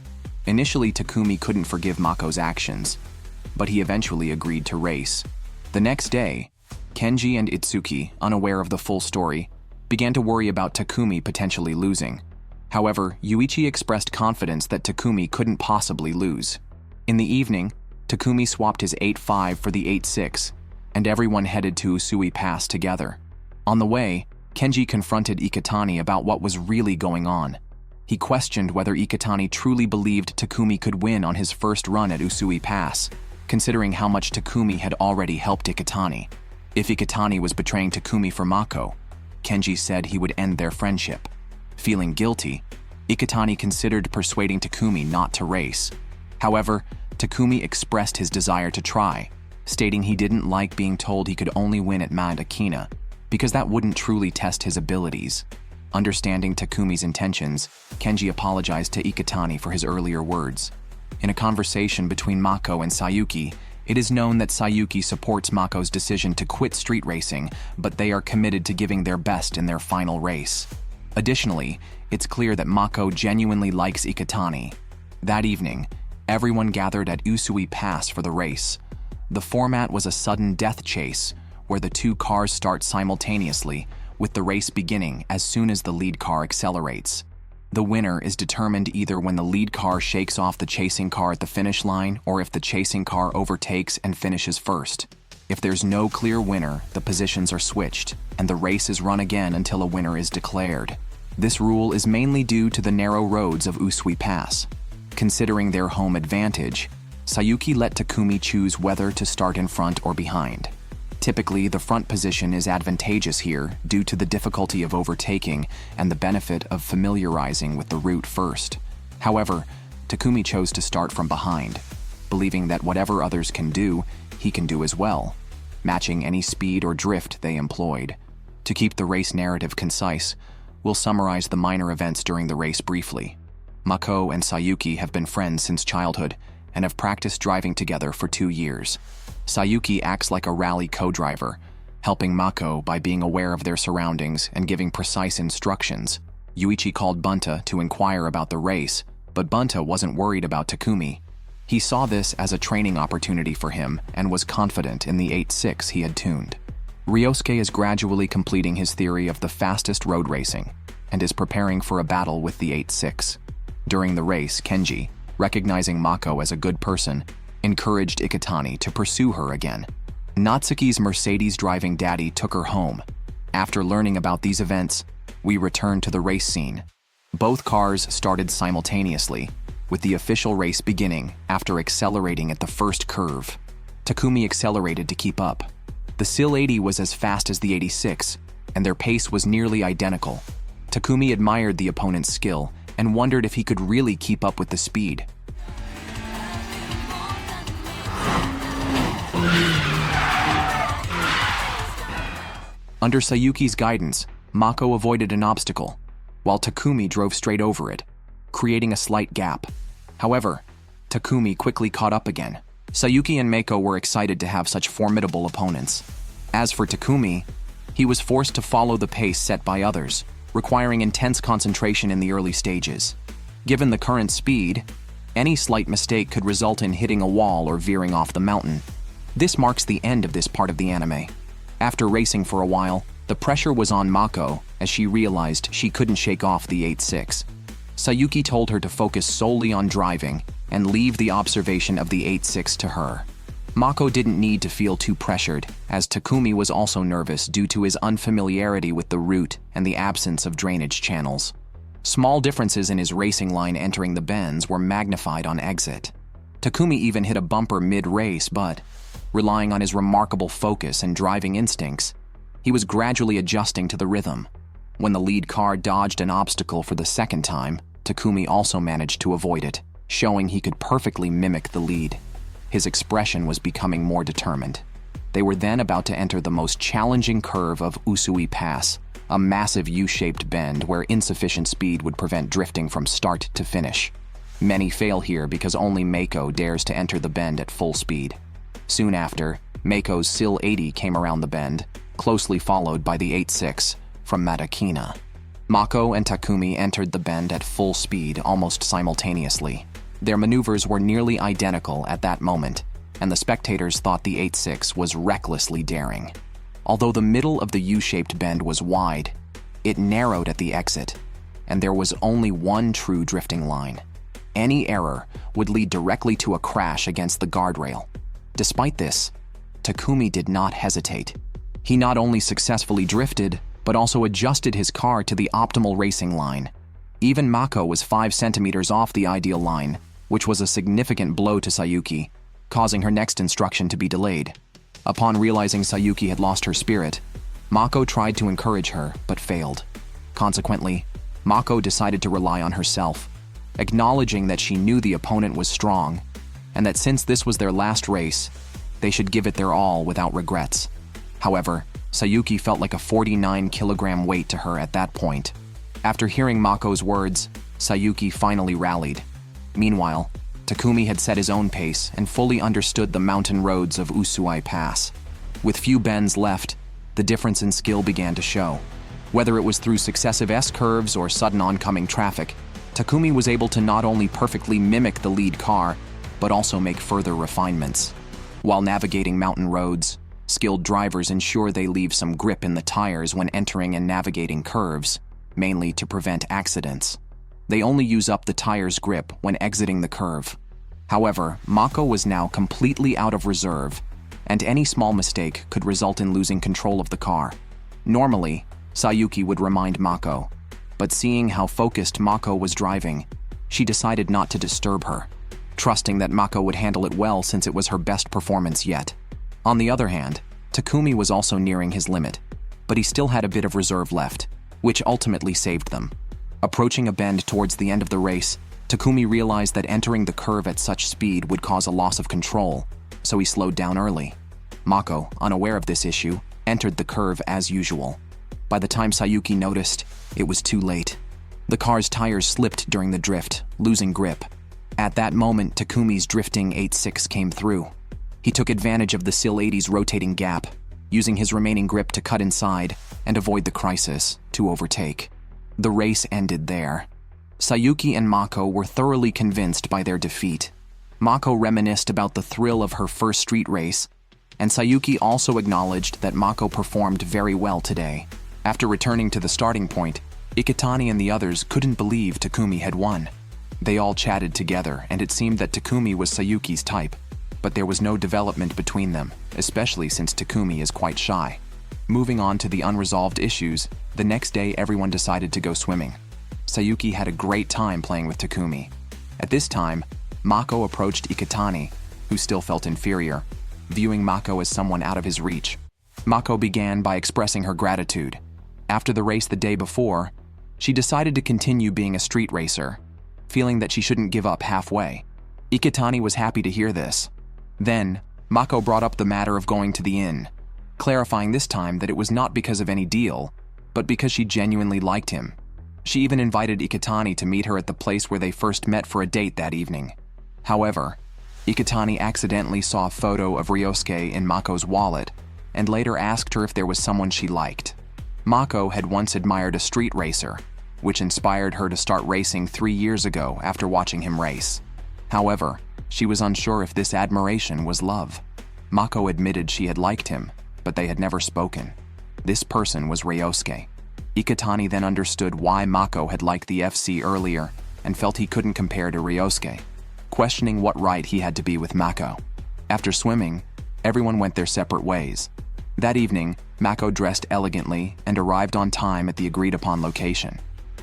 [SPEAKER 1] Initially, Takumi couldn't forgive Mako's actions, but he eventually agreed to race. The next day, Kenji and Itsuki, unaware of the full story, began to worry about Takumi potentially losing. However, Yuichi expressed confidence that Takumi couldn't possibly lose. In the evening, Takumi swapped his 8-5 for the 8-6, and everyone headed to Usui Pass together. On the way, Kenji confronted Iketani about what was really going on. He questioned whether Iketani truly believed Takumi could win on his first run at Usui Pass, considering how much Takumi had already helped Iketani. If Iketani was betraying Takumi for Mako, Kenji said he would end their friendship. Feeling guilty, Iketani considered persuading Takumi not to race. However, Takumi expressed his desire to try, stating he didn't like being told he could only win at Mount Akina, because that wouldn't truly test his abilities. Understanding Takumi's intentions, Kenji apologized to Iketani for his earlier words. In a conversation between Mako and Sayuki, it is known that Sayuki supports Mako's decision to quit street racing, but they are committed to giving their best in their final race. Additionally, it's clear that Mako genuinely likes Iketani. That evening, everyone gathered at Usui Pass for the race. The format was a sudden death chase, where the two cars start simultaneously, with the race beginning as soon as the lead car accelerates. The winner is determined either when the lead car shakes off the chasing car at the finish line or if the chasing car overtakes and finishes first. If there's no clear winner, the positions are switched, and the race is run again until a winner is declared. This rule is mainly due to the narrow roads of Usui Pass. Considering their home advantage, Sayuki let Takumi choose whether to start in front or behind. Typically, the front position is advantageous here due to the difficulty of overtaking and the benefit of familiarizing with the route first. However, Takumi chose to start from behind, believing that whatever others can do, he can do as well, matching any speed or drift they employed. To keep the race narrative concise, we'll summarize the minor events during the race briefly. Mako and Sayuki have been friends since childhood and have practiced driving together for 2 years. Sayuki acts like a rally co-driver, helping Mako by being aware of their surroundings and giving precise instructions. Yuichi called Bunta to inquire about the race, but Bunta wasn't worried about Takumi. He saw this as a training opportunity for him and was confident in the 8-6 he had tuned. Ryosuke is gradually completing his theory of the fastest road racing and is preparing for a battle with the 8-6. During the race, Kenji, recognizing Mako as a good person, encouraged Iketani to pursue her again. Natsuki's Mercedes-driving daddy took her home. After learning about these events, we returned to the race scene. Both cars started simultaneously, with the official race beginning after accelerating at the first curve. Takumi accelerated to keep up. The SIL 80 was as fast as the 86, and their pace was nearly identical. Takumi admired the opponent's skill and wondered if he could really keep up with the speed. Under Sayuki's guidance, Mako avoided an obstacle, while Takumi drove straight over it, creating a slight gap. However, Takumi quickly caught up again. Sayuki and Mako were excited to have such formidable opponents. As for Takumi, he was forced to follow the pace set by others, requiring intense concentration in the early stages. Given the current speed, any slight mistake could result in hitting a wall or veering off the mountain. This marks the end of this part of the anime. After racing for a while, the pressure was on Mako as she realized she couldn't shake off the 8-6. Sayuki told her to focus solely on driving and leave the observation of the 8-6 to her. Mako didn't need to feel too pressured, as Takumi was also nervous due to his unfamiliarity with the route and the absence of drainage channels. Small differences in his racing line entering the bends were magnified on exit. Takumi even hit a bumper mid-race, but, relying on his remarkable focus and driving instincts, he was gradually adjusting to the rhythm. When the lead car dodged an obstacle for the second time, Takumi also managed to avoid it, showing he could perfectly mimic the lead. His expression was becoming more determined. They were then about to enter the most challenging curve of Usui Pass, a massive U-shaped bend where insufficient speed would prevent drifting from start to finish. Many fail here because only Mako dares to enter the bend at full speed. Soon after, Mako's SIL 80 came around the bend, closely followed by the 8-6 from Mount Akina. Mako and Takumi entered the bend at full speed almost simultaneously. Their maneuvers were nearly identical at that moment, and the spectators thought the 8-6 was recklessly daring. Although the middle of the U-shaped bend was wide, it narrowed at the exit, and there was only one true drifting line. Any error would lead directly to a crash against the guardrail. Despite this, Takumi did not hesitate. He not only successfully drifted, but also adjusted his car to the optimal racing line. Even Mako was 5 centimeters off the ideal line, which was a significant blow to Sayuki, causing her next instruction to be delayed. Upon realizing Sayuki had lost her spirit, Mako tried to encourage her, but failed. Consequently, Mako decided to rely on herself, acknowledging that she knew the opponent was strong, and that since this was their last race, they should give it their all without regrets. However, Sayuki felt like a 49-kilogram weight to her at that point. After hearing Mako's words, Sayuki finally rallied. Meanwhile, Takumi had set his own pace and fully understood the mountain roads of Usui Pass. With few bends left, the difference in skill began to show. Whether it was through successive S-curves or sudden oncoming traffic, Takumi was able to not only perfectly mimic the lead car, but also make further refinements. While navigating mountain roads, skilled drivers ensure they leave some grip in the tires when entering and navigating curves, mainly to prevent accidents. They only use up the tire's grip when exiting the curve. However, Mako was now completely out of reserve, and any small mistake could result in losing control of the car. Normally, Sayuki would remind Mako, but seeing how focused Mako was driving, she decided not to disturb her, trusting that Mako would handle it well since it was her best performance yet. On the other hand, Takumi was also nearing his limit, but he still had a bit of reserve left, which ultimately saved them. Approaching a bend towards the end of the race, Takumi realized that entering the curve at such speed would cause a loss of control, so he slowed down early. Mako, unaware of this issue, entered the curve as usual. By the time Sayuki noticed, it was too late. The car's tires slipped during the drift, losing grip. At that moment, Takumi's drifting 8-6 came through. He took advantage of the SIL 80's rotating gap, using his remaining grip to cut inside and avoid the crisis to overtake. The race ended there. Sayuki and Mako were thoroughly convinced by their defeat. Mako reminisced about the thrill of her first street race, and Sayuki also acknowledged that Mako performed very well today. After returning to the starting point, Iketani and the others couldn't believe Takumi had won. They all chatted together, and it seemed that Takumi was Sayuki's type, but there was no development between them, especially since Takumi is quite shy. Moving on to the unresolved issues, the next day everyone decided to go swimming. Sayuki had a great time playing with Takumi. At this time, Mako approached Iketani, who still felt inferior, viewing Mako as someone out of his reach. Mako began by expressing her gratitude. After the race the day before, she decided to continue being a street racer, feeling that she shouldn't give up halfway. Iketani was happy to hear this. Then, Mako brought up the matter of going to the inn, clarifying this time that it was not because of any deal, but because she genuinely liked him. She even invited Iketani to meet her at the place where they first met for a date that evening. However, Iketani accidentally saw a photo of Ryosuke in Mako's wallet and later asked her if there was someone she liked. Mako had once admired a street racer, which inspired her to start racing 3 years ago after watching him race. However, she was unsure if this admiration was love. Mako admitted she had liked him, but they had never spoken. This person was Ryosuke. Iketani then understood why Mako had liked the FC earlier and felt he couldn't compare to Ryosuke, questioning what right he had to be with Mako. After swimming, everyone went their separate ways. That evening, Mako dressed elegantly and arrived on time at the agreed-upon location.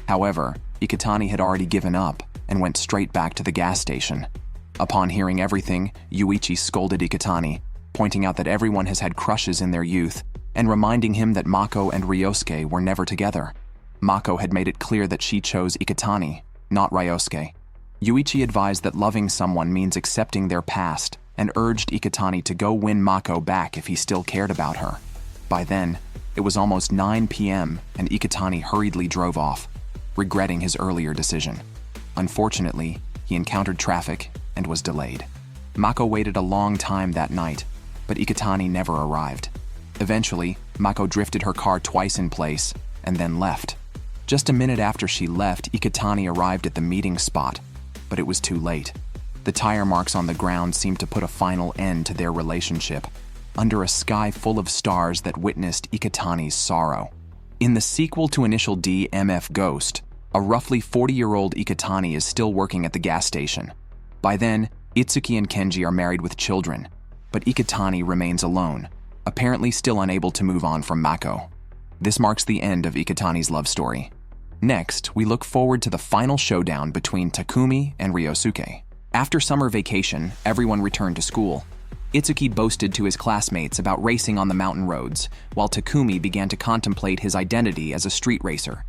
[SPEAKER 1] However, Iketani had already given up and went straight back to the gas station. Upon hearing everything, Yuichi scolded Iketani, pointing out that everyone has had crushes in their youth and reminding him that Mako and Ryosuke were never together. Mako had made it clear that she chose Iketani, not Ryosuke. Yuichi advised that loving someone means accepting their past and urged Iketani to go win Mako back if he still cared about her. By then, it was almost 9 p.m. and Iketani hurriedly drove off, regretting his earlier decision. Unfortunately, he encountered traffic and was delayed. Mako waited a long time that night, but Iketani never arrived. Eventually, Mako drifted her car twice in place and then left. Just a minute after she left, Iketani arrived at the meeting spot, but it was too late. The tire marks on the ground seemed to put a final end to their relationship, under a sky full of stars that witnessed Iketani's sorrow. In the sequel to Initial D MF Ghost, a roughly 40-year-old Iketani is still working at the gas station. By then, Itsuki and Kenji are married with children, but Iketani remains alone, apparently still unable to move on from Mako. This marks the end of Iketani's love story. Next, we look forward to the final showdown between Takumi and Ryosuke. After summer vacation, everyone returned to school. Itsuki boasted to his classmates about racing on the mountain roads, while Takumi began to contemplate his identity as a street racer.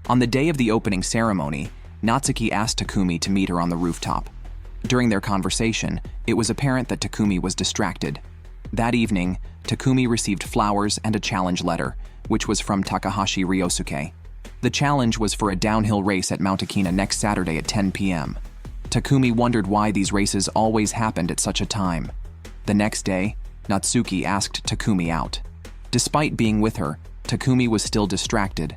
[SPEAKER 1] On the day of the opening ceremony, Natsuki asked Takumi to meet her on the rooftop. During their conversation, it was apparent that Takumi was distracted. That evening, Takumi received flowers and a challenge letter, which was from Takahashi Ryosuke. The challenge was for a downhill race at Mount Akina next Saturday at 10 p.m. Takumi wondered why these races always happened at such a time. The next day, Natsuki asked Takumi out. Despite being with her, Takumi was still distracted.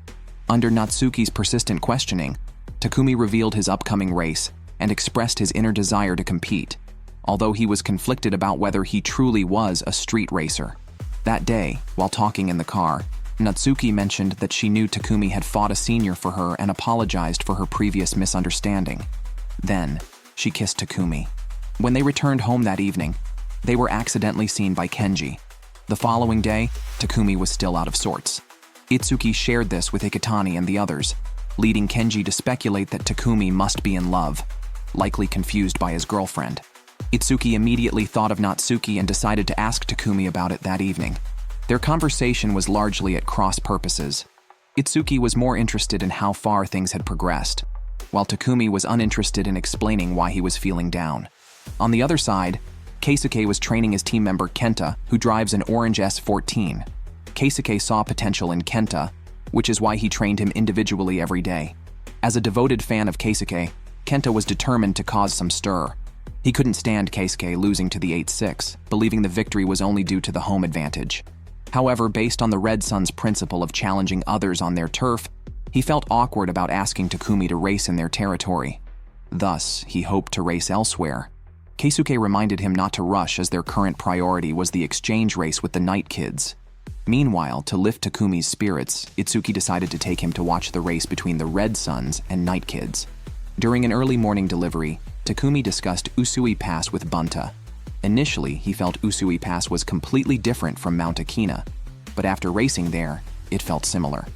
[SPEAKER 1] Under Natsuki's persistent questioning, Takumi revealed his upcoming race and expressed his inner desire to compete, although he was conflicted about whether he truly was a street racer. That day, while talking in the car, Natsuki mentioned that she knew Takumi had fought a senior for her and apologized for her previous misunderstanding. Then, she kissed Takumi. When they returned home that evening, they were accidentally seen by Kenji. The following day, Takumi was still out of sorts. Itsuki shared this with Iketani and the others, leading Kenji to speculate that Takumi must be in love, likely confused by his girlfriend. Itsuki immediately thought of Natsuki and decided to ask Takumi about it that evening. Their conversation was largely at cross purposes. Itsuki was more interested in how far things had progressed, while Takumi was uninterested in explaining why he was feeling down. On the other side, Keisuke was training his team member Kenta, who drives an orange S14. Keisuke saw potential in Kenta, which is why he trained him individually every day. As a devoted fan of Keisuke, Kenta was determined to cause some stir. He couldn't stand Keisuke losing to the 8-6, believing the victory was only due to the home advantage. However, based on the Red Sun's principle of challenging others on their turf, he felt awkward about asking Takumi to race in their territory. Thus, he hoped to race elsewhere. Keisuke reminded him not to rush as their current priority was the exchange race with the Night Kids. Meanwhile, to lift Takumi's spirits, Itsuki decided to take him to watch the race between the Red Suns and Night Kids. During an early morning delivery, Takumi discussed Usui Pass with Bunta. Initially, he felt Usui Pass was completely different from Mount Akina, but after racing there, it felt similar.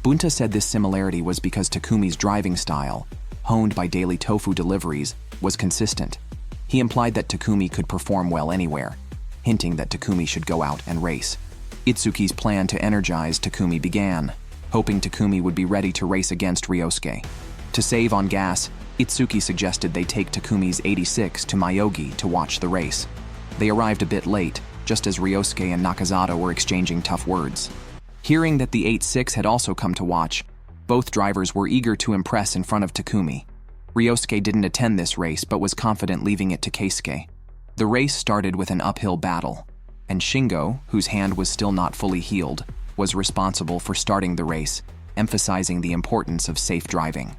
[SPEAKER 1] Bunta said this similarity was because Takumi's driving style, honed by daily tofu deliveries, was consistent. He implied that Takumi could perform well anywhere, hinting that Takumi should go out and race. Itsuki's plan to energize Takumi began, hoping Takumi would be ready to race against Ryosuke. To save on gas, Itsuki suggested they take Takumi's 86 to Myogi to watch the race. They arrived a bit late, just as Ryosuke and Nakazato were exchanging tough words. Hearing that the 86 had also come to watch, both drivers were eager to impress in front of Takumi. Ryosuke didn't attend this race but was confident leaving it to Keisuke. The race started with an uphill battle, and Shingo, whose hand was still not fully healed, was responsible for starting the race, emphasizing the importance of safe driving.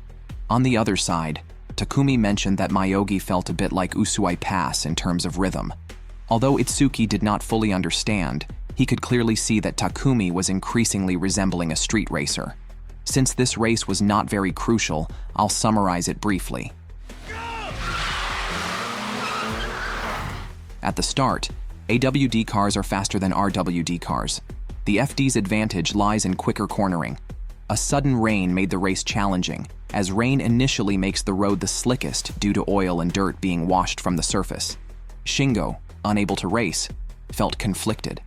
[SPEAKER 1] On the other side, Takumi mentioned that Myogi felt a bit like Usui Pass in terms of rhythm. Although Itsuki did not fully understand, he could clearly see that Takumi was increasingly resembling a street racer. Since this race was not very crucial, I'll summarize it briefly. At the start, AWD cars are faster than RWD cars. The FD's advantage lies in quicker cornering. A sudden rain made the race challenging, as rain initially makes the road the slickest due to oil and dirt being washed from the surface. Shingo, unable to race, felt conflicted.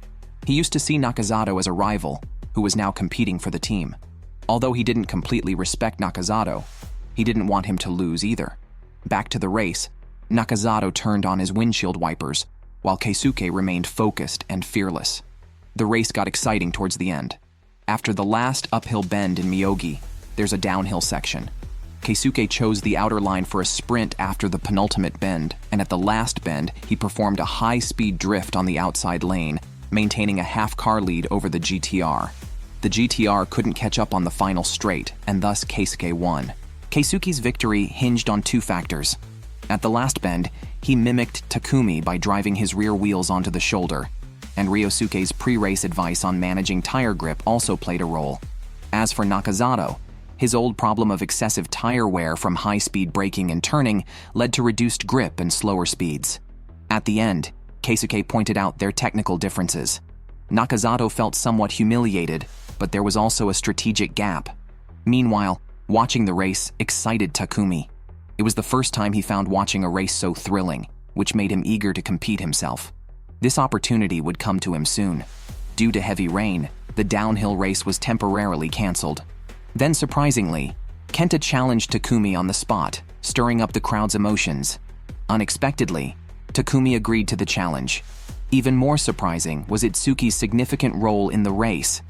[SPEAKER 1] He used to see Nakazato as a rival, who was now competing for the team. Although he didn't completely respect Nakazato, he didn't want him to lose either. Back to the race, Nakazato turned on his windshield wipers, while Keisuke remained focused and fearless. The race got exciting towards the end. After the last uphill bend in Myogi, there's a downhill section. Keisuke chose the outer line for a sprint after the penultimate bend, and at the last bend, he performed a high-speed drift on the outside lane, maintaining a half-car lead over the GTR. The GTR couldn't catch up on the final straight, and thus Keisuke won. Keisuke's victory hinged on two factors. At the last bend, he mimicked Takumi by driving his rear wheels onto the shoulder, and Ryosuke's pre-race advice on managing tire grip also played a role. As for Nakazato, his old problem of excessive tire wear from high-speed braking and turning led to reduced grip and slower speeds. At the end, Keisuke pointed out their technical differences. Nakazato felt somewhat humiliated, but there was also a strategic gap. Meanwhile, watching the race excited Takumi. It was the first time he found watching a race so thrilling, which made him eager to compete himself. This opportunity would come to him soon. Due to heavy rain, the downhill race was temporarily canceled. Then surprisingly, Kenta challenged Takumi on the spot, stirring up the crowd's emotions. Unexpectedly, Takumi agreed to the challenge. Even more surprising was Itsuki's significant role in the race.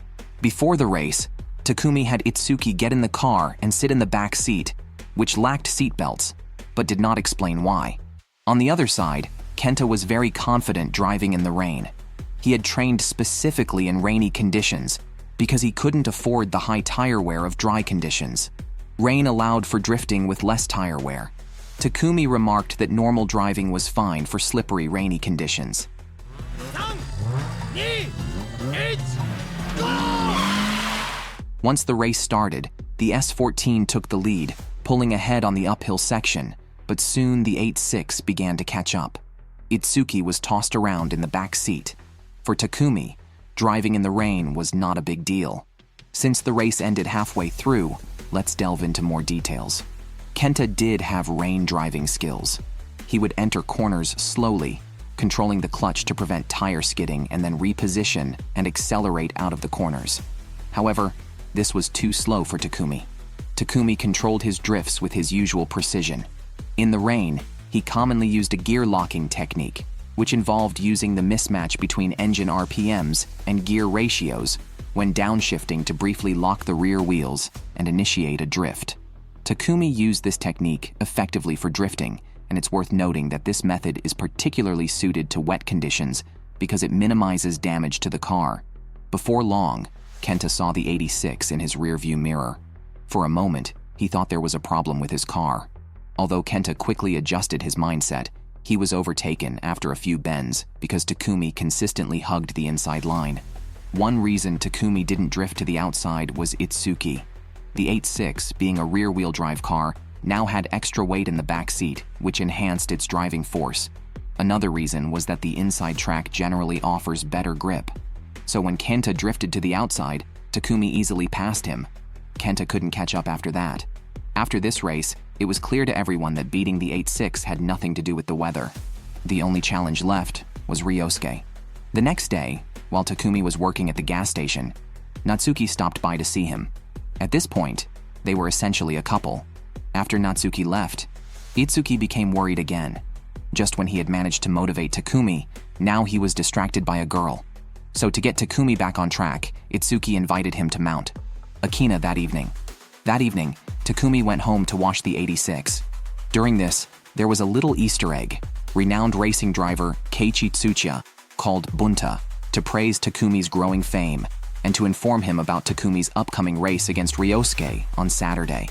[SPEAKER 1] Before the race, Takumi had Itsuki get in the car and sit in the back seat, which lacked seatbelts, but did not explain why. On the other side, Kenta was very confident driving in the rain. He had trained specifically in rainy conditions because he couldn't afford the high tire wear of dry conditions. Rain allowed for drifting with less tire wear. Takumi remarked that normal driving was fine for slippery, rainy conditions.
[SPEAKER 2] 3, 2, 1, go!
[SPEAKER 1] Once the race started, the S14 took the lead, pulling ahead on the uphill section, but soon the 8.6 began to catch up. Itsuki was tossed around in the back seat. For Takumi, driving in the rain was not a big deal. Since the race ended halfway through, let's delve into more details. Kenta did have rain driving skills. He would enter corners slowly, controlling the clutch to prevent tire skidding and then reposition and accelerate out of the corners. However, this was too slow for Takumi. Takumi controlled his drifts with his usual precision. In the rain, he commonly used a gear locking technique, which involved using the mismatch between engine RPMs and gear ratios when downshifting to briefly lock the rear wheels and initiate a drift. Takumi used this technique effectively for drifting, and it's worth noting that this method is particularly suited to wet conditions because it minimizes damage to the car. Before long, Kenta saw the 86 in his rearview mirror. For a moment, he thought there was a problem with his car. Although Kenta quickly adjusted his mindset, he was overtaken after a few bends because Takumi consistently hugged the inside line. One reason Takumi didn't drift to the outside was Itsuki. The 86, being a rear-wheel drive car, now had extra weight in the back seat, which enhanced its driving force. Another reason was that the inside track generally offers better grip. So when Kenta drifted to the outside, Takumi easily passed him. Kenta couldn't catch up after that. After this race, it was clear to everyone that beating the 8.6 had nothing to do with the weather. The only challenge left was Ryosuke. The next day, while Takumi was working at the gas station, Natsuki stopped by to see him. At this point, they were essentially a couple. After Natsuki left, Itsuki became worried again. Just when he had managed to motivate Takumi, now he was distracted by a girl. So to get Takumi back on track, Itsuki invited him to Mount Aina that evening. That evening, Takumi went home to wash the 86. During this, there was a little Easter egg. Renowned racing driver Keiichi Tsuchiya called Bunta to praise Takumi's growing fame and to inform him about Takumi's upcoming race against Ryosuke on Saturday.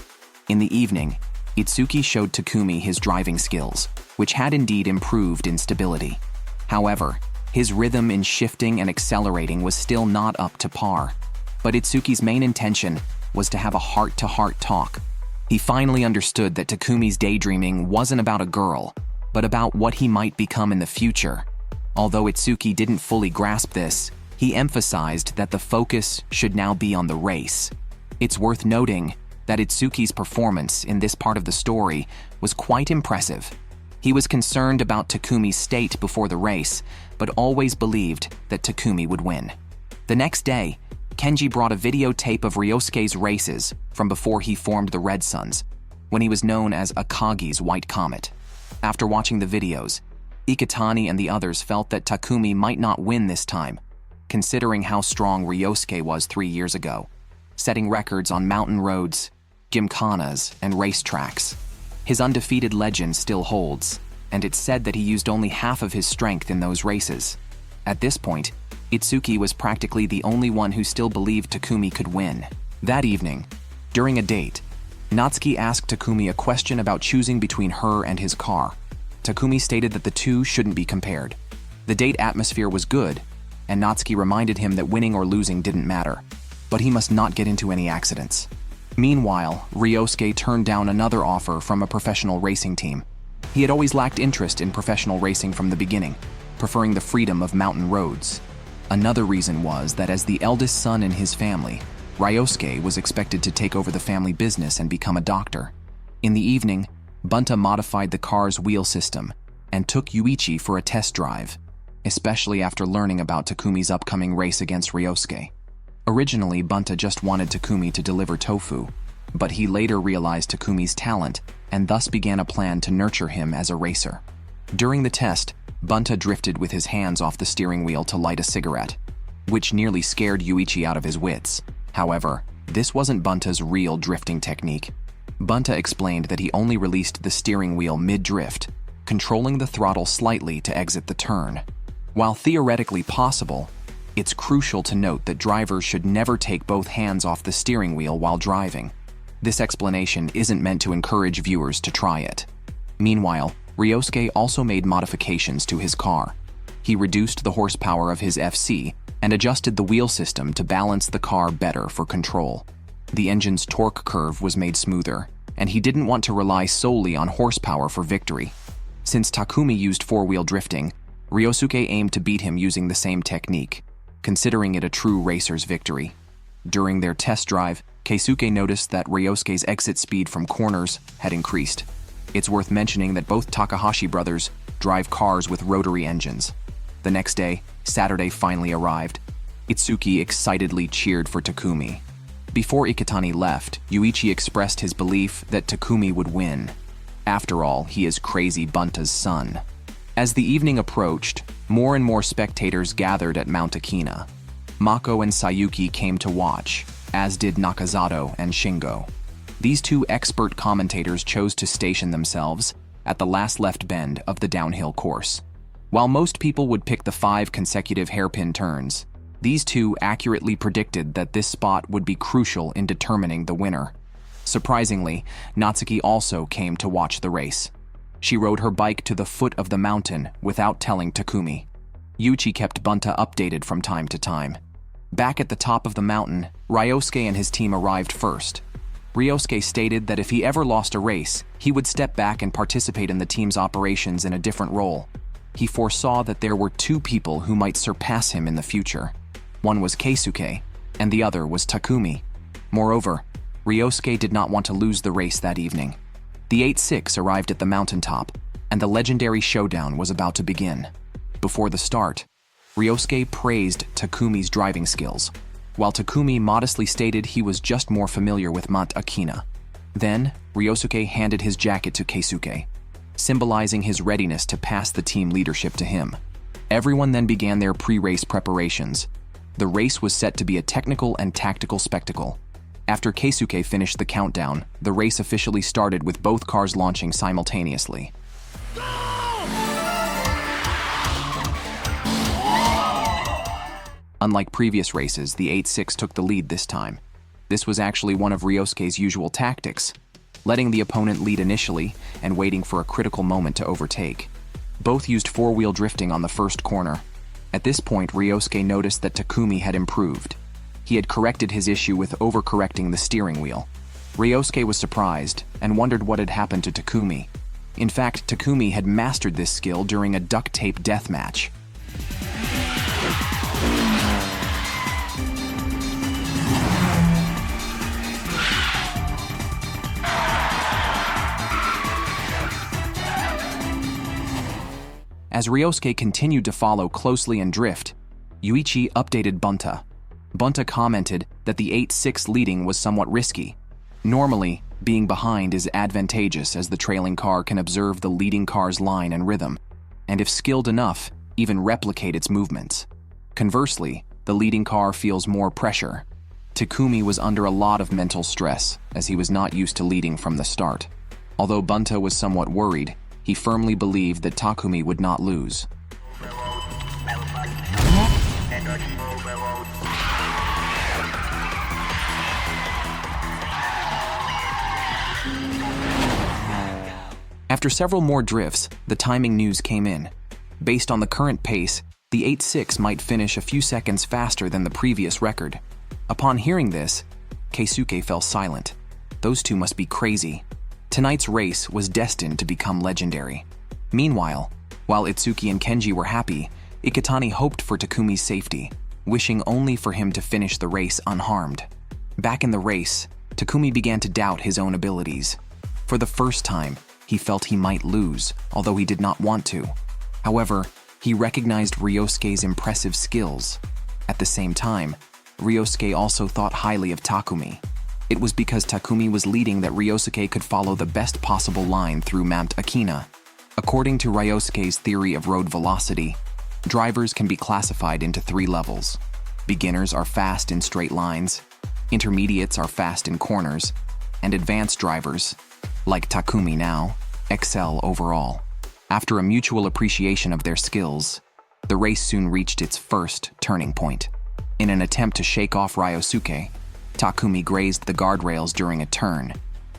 [SPEAKER 1] In the evening, Itsuki showed Takumi his driving skills, which had indeed improved in stability. However, his rhythm in shifting and accelerating was still not up to par. But Itsuki's main intention was to have a heart-to-heart talk. He finally understood that Takumi's daydreaming wasn't about a girl, but about what he might become in the future. Although Itsuki didn't fully grasp this, he emphasized that the focus should now be on the race. It's worth noting that Itsuki's performance in this part of the story was quite impressive. He was concerned about Takumi's state before the race, but always believed that Takumi would win. The next day, Kenji brought a videotape of Ryosuke's races from before he formed the Red Suns, when he was known as Akagi's White Comet. After watching the videos, Iketani and the others felt that Takumi might not win this time, considering how strong Ryosuke was 3 years ago, setting records on mountain roads, gymkhanas, and racetracks. His undefeated legend still holds, and it's said that he used only half of his strength in those races. At this point, Itsuki was practically the only one who still believed Takumi could win. That evening, during a date, Natsuki asked Takumi a question about choosing between her and his car. Takumi stated that the two shouldn't be compared. The date atmosphere was good, and Natsuki reminded him that winning or losing didn't matter, but he must not get into any accidents. Meanwhile, Ryosuke turned down another offer from a professional racing team. He had always lacked interest in professional racing from the beginning, preferring the freedom of mountain roads. Another reason was that as the eldest son in his family, Ryosuke was expected to take over the family business and become a doctor. In the evening, Bunta modified the car's wheel system and took Yuichi for a test drive, especially after learning about Takumi's upcoming race against Ryosuke. Originally, Bunta just wanted Takumi to deliver tofu, but he later realized Takumi's talent and thus began a plan to nurture him as a racer. During the test, Bunta drifted with his hands off the steering wheel to light a cigarette, which nearly scared Yuichi out of his wits. However, this wasn't Bunta's real drifting technique. Bunta explained that he only released the steering wheel mid-drift, controlling the throttle slightly to exit the turn. While theoretically possible, it's crucial to note that drivers should never take both hands off the steering wheel while driving. This explanation isn't meant to encourage viewers to try it. Meanwhile, Ryosuke also made modifications to his car. He reduced the horsepower of his FC and adjusted the wheel system to balance the car better for control. The engine's torque curve was made smoother, and he didn't want to rely solely on horsepower for victory. Since Takumi used four-wheel drifting, Ryosuke aimed to beat him using the same technique, considering it a true racer's victory. During their test drive, Keisuke noticed that Ryosuke's exit speed from corners had increased. It's worth mentioning that both Takahashi brothers drive cars with rotary engines. The next day, Saturday finally arrived. Itsuki excitedly cheered for Takumi. Before Iketani left, Yuichi expressed his belief that Takumi would win. After all, he is Crazy Bunta's son. As the evening approached, more and more spectators gathered at Mount Akina. Mako and Sayuki came to watch, as did Nakazato and Shingo. These two expert commentators chose to station themselves at the last left bend of the downhill course. While most people would pick the 5 consecutive hairpin turns, these two accurately predicted that this spot would be crucial in determining the winner. Surprisingly, Natsuki also came to watch the race. She rode her bike to the foot of the mountain without telling Takumi. Yuichi kept Bunta updated from time to time. Back at the top of the mountain, Ryosuke and his team arrived first. Ryosuke stated that if he ever lost a race, he would step back and participate in the team's operations in a different role. He foresaw that there were 2 people who might surpass him in the future. One was Keisuke, and the other was Takumi. Moreover, Ryosuke did not want to lose the race that evening. The 8-6 arrived at the mountaintop, and the legendary showdown was about to begin. Before the start, Ryosuke praised Takumi's driving skills, while Takumi modestly stated he was just more familiar with Mount Akina. Then, Ryosuke handed his jacket to Keisuke, symbolizing his readiness to pass the team leadership to him. Everyone then began their pre-race preparations. The race was set to be a technical and tactical spectacle. After Keisuke finished the countdown, the race officially started with both cars launching simultaneously. Unlike previous races, the 8-6 took the lead this time. This was actually one of Ryosuke's usual tactics, letting the opponent lead initially and waiting for a critical moment to overtake. Both used four-wheel drifting on the first corner. At this point, Ryosuke noticed that Takumi had improved. He had corrected his issue with overcorrecting the steering wheel. Ryosuke was surprised and wondered what had happened to Takumi. In fact, Takumi had mastered this skill during a duct tape death match. As Ryosuke continued to follow closely and drift, Yuichi updated Bunta. Bunta commented that the 8-6 leading was somewhat risky. Normally, being behind is advantageous as the trailing car can observe the leading car's line and rhythm, and if skilled enough, even replicate its movements. Conversely, the leading car feels more pressure. Takumi was under a lot of mental stress as he was not used to leading from the start. Although Bunta was somewhat worried, he firmly believed that Takumi would not lose.
[SPEAKER 3] Energy overload.
[SPEAKER 1] After several more drifts, the timing news came in. Based on the current pace, the 8.6 might finish a few seconds faster than the previous record. Upon hearing this, Keisuke fell silent. Those two must be crazy. Tonight's race was destined to become legendary. Meanwhile, while Itsuki and Kenji were happy, Iketani hoped for Takumi's safety, wishing only for him to finish the race unharmed. Back in the race, Takumi began to doubt his own abilities. For the first time, he felt he might lose, although he did not want to. However, he recognized Ryosuke's impressive skills. At the same time, Ryosuke also thought highly of Takumi. It was because Takumi was leading that Ryosuke could follow the best possible line through Mount Aina. According to Ryosuke's theory of road velocity, drivers can be classified into 3 levels. Beginners are fast in straight lines, intermediates are fast in corners, and advanced drivers, like Takumi now, excel overall. After a mutual appreciation of their skills, the race soon reached its first turning point. In an attempt to shake off Ryosuke, Takumi grazed the guardrails during a turn,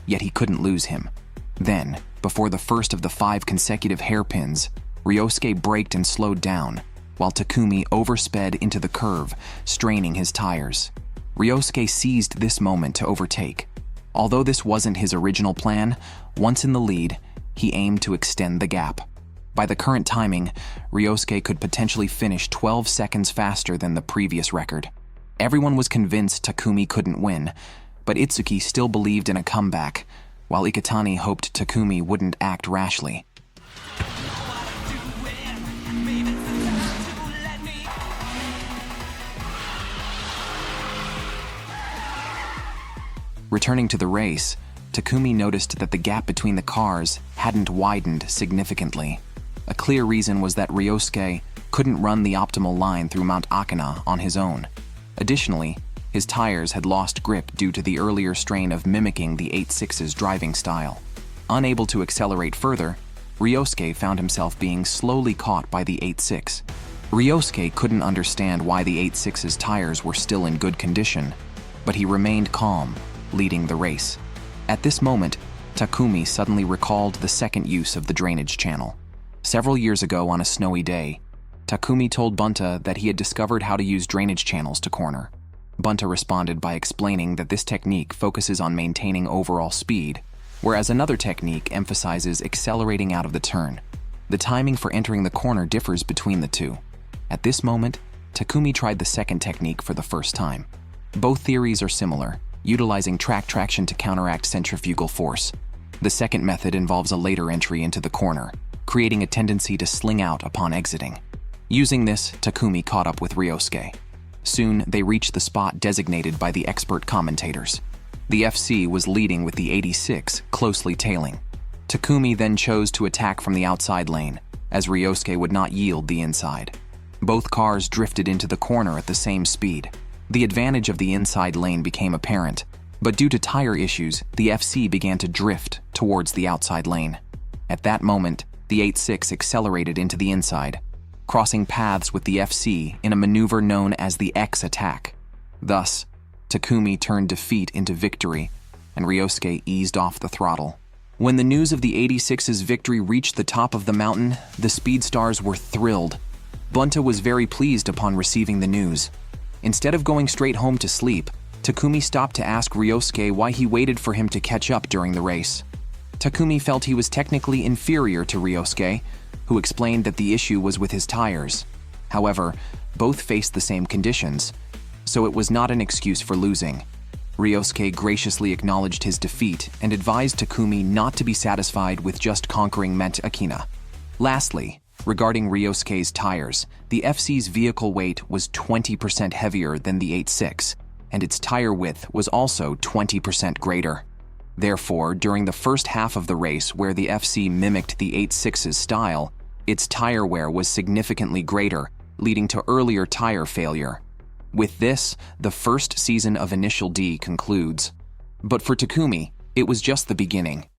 [SPEAKER 1] yet he couldn't lose him. Then, before the first of the 5 consecutive hairpins, Ryosuke braked and slowed down, while Takumi oversped into the curve, straining his tires. Ryosuke seized this moment to overtake. Although this wasn't his original plan, once in the lead, he aimed to extend the gap. By the current timing, Ryosuke could potentially finish 12 seconds faster than the previous record. Everyone was convinced Takumi couldn't win, but Itsuki still believed in a comeback, while Iketani hoped Takumi wouldn't act rashly. Returning to the race, Takumi noticed that the gap between the cars hadn't widened significantly. A clear reason was that Ryosuke couldn't run the optimal line through Mount Aina on his own. Additionally, his tires had lost grip due to the earlier strain of mimicking the 8.6's driving style. Unable to accelerate further, Ryosuke found himself being slowly caught by the 8.6. Ryosuke couldn't understand why the 8.6's tires were still in good condition, but he remained calm, leading the race. At this moment, Takumi suddenly recalled the second use of the drainage channel. Several years ago on a snowy day, Takumi told Bunta that he had discovered how to use drainage channels to corner. Bunta responded by explaining that this technique focuses on maintaining overall speed, whereas another technique emphasizes accelerating out of the turn. The timing for entering the corner differs between the two. At this moment, Takumi tried the second technique for the first time. Both theories are similar, utilizing track traction to counteract centrifugal force. The second method involves a later entry into the corner, creating a tendency to sling out upon exiting. Using this, Takumi caught up with Ryosuke. Soon, they reached the spot designated by the expert commentators. The FC was leading with the 86 closely tailing. Takumi then chose to attack from the outside lane, as Ryosuke would not yield the inside. Both cars drifted into the corner at the same speed. The advantage of the inside lane became apparent, but due to tire issues, the FC began to drift towards the outside lane. At that moment, the 8.6 accelerated into the inside, crossing paths with the FC in a maneuver known as the X attack. Thus, Takumi turned defeat into victory, and Ryosuke eased off the throttle. When the news of the 86's victory reached the top of the mountain, the Speedstars were thrilled. Bunta was very pleased upon receiving the news. Instead of going straight home to sleep, Takumi stopped to ask Ryosuke why he waited for him to catch up during the race. Takumi felt he was technically inferior to Ryosuke, who explained that the issue was with his tires. However, both faced the same conditions, so it was not an excuse for losing. Ryosuke graciously acknowledged his defeat and advised Takumi not to be satisfied with just conquering Mount Aina. Lastly, regarding Ryosuke's tires, the FC's vehicle weight was 20% heavier than the 8.6, and its tire width was also 20% greater. Therefore, during the first half of the race where the FC mimicked the 8.6's style, its tire wear was significantly greater, leading to earlier tire failure. With this, the first season of Initial D concludes. But for Takumi, it was just the beginning.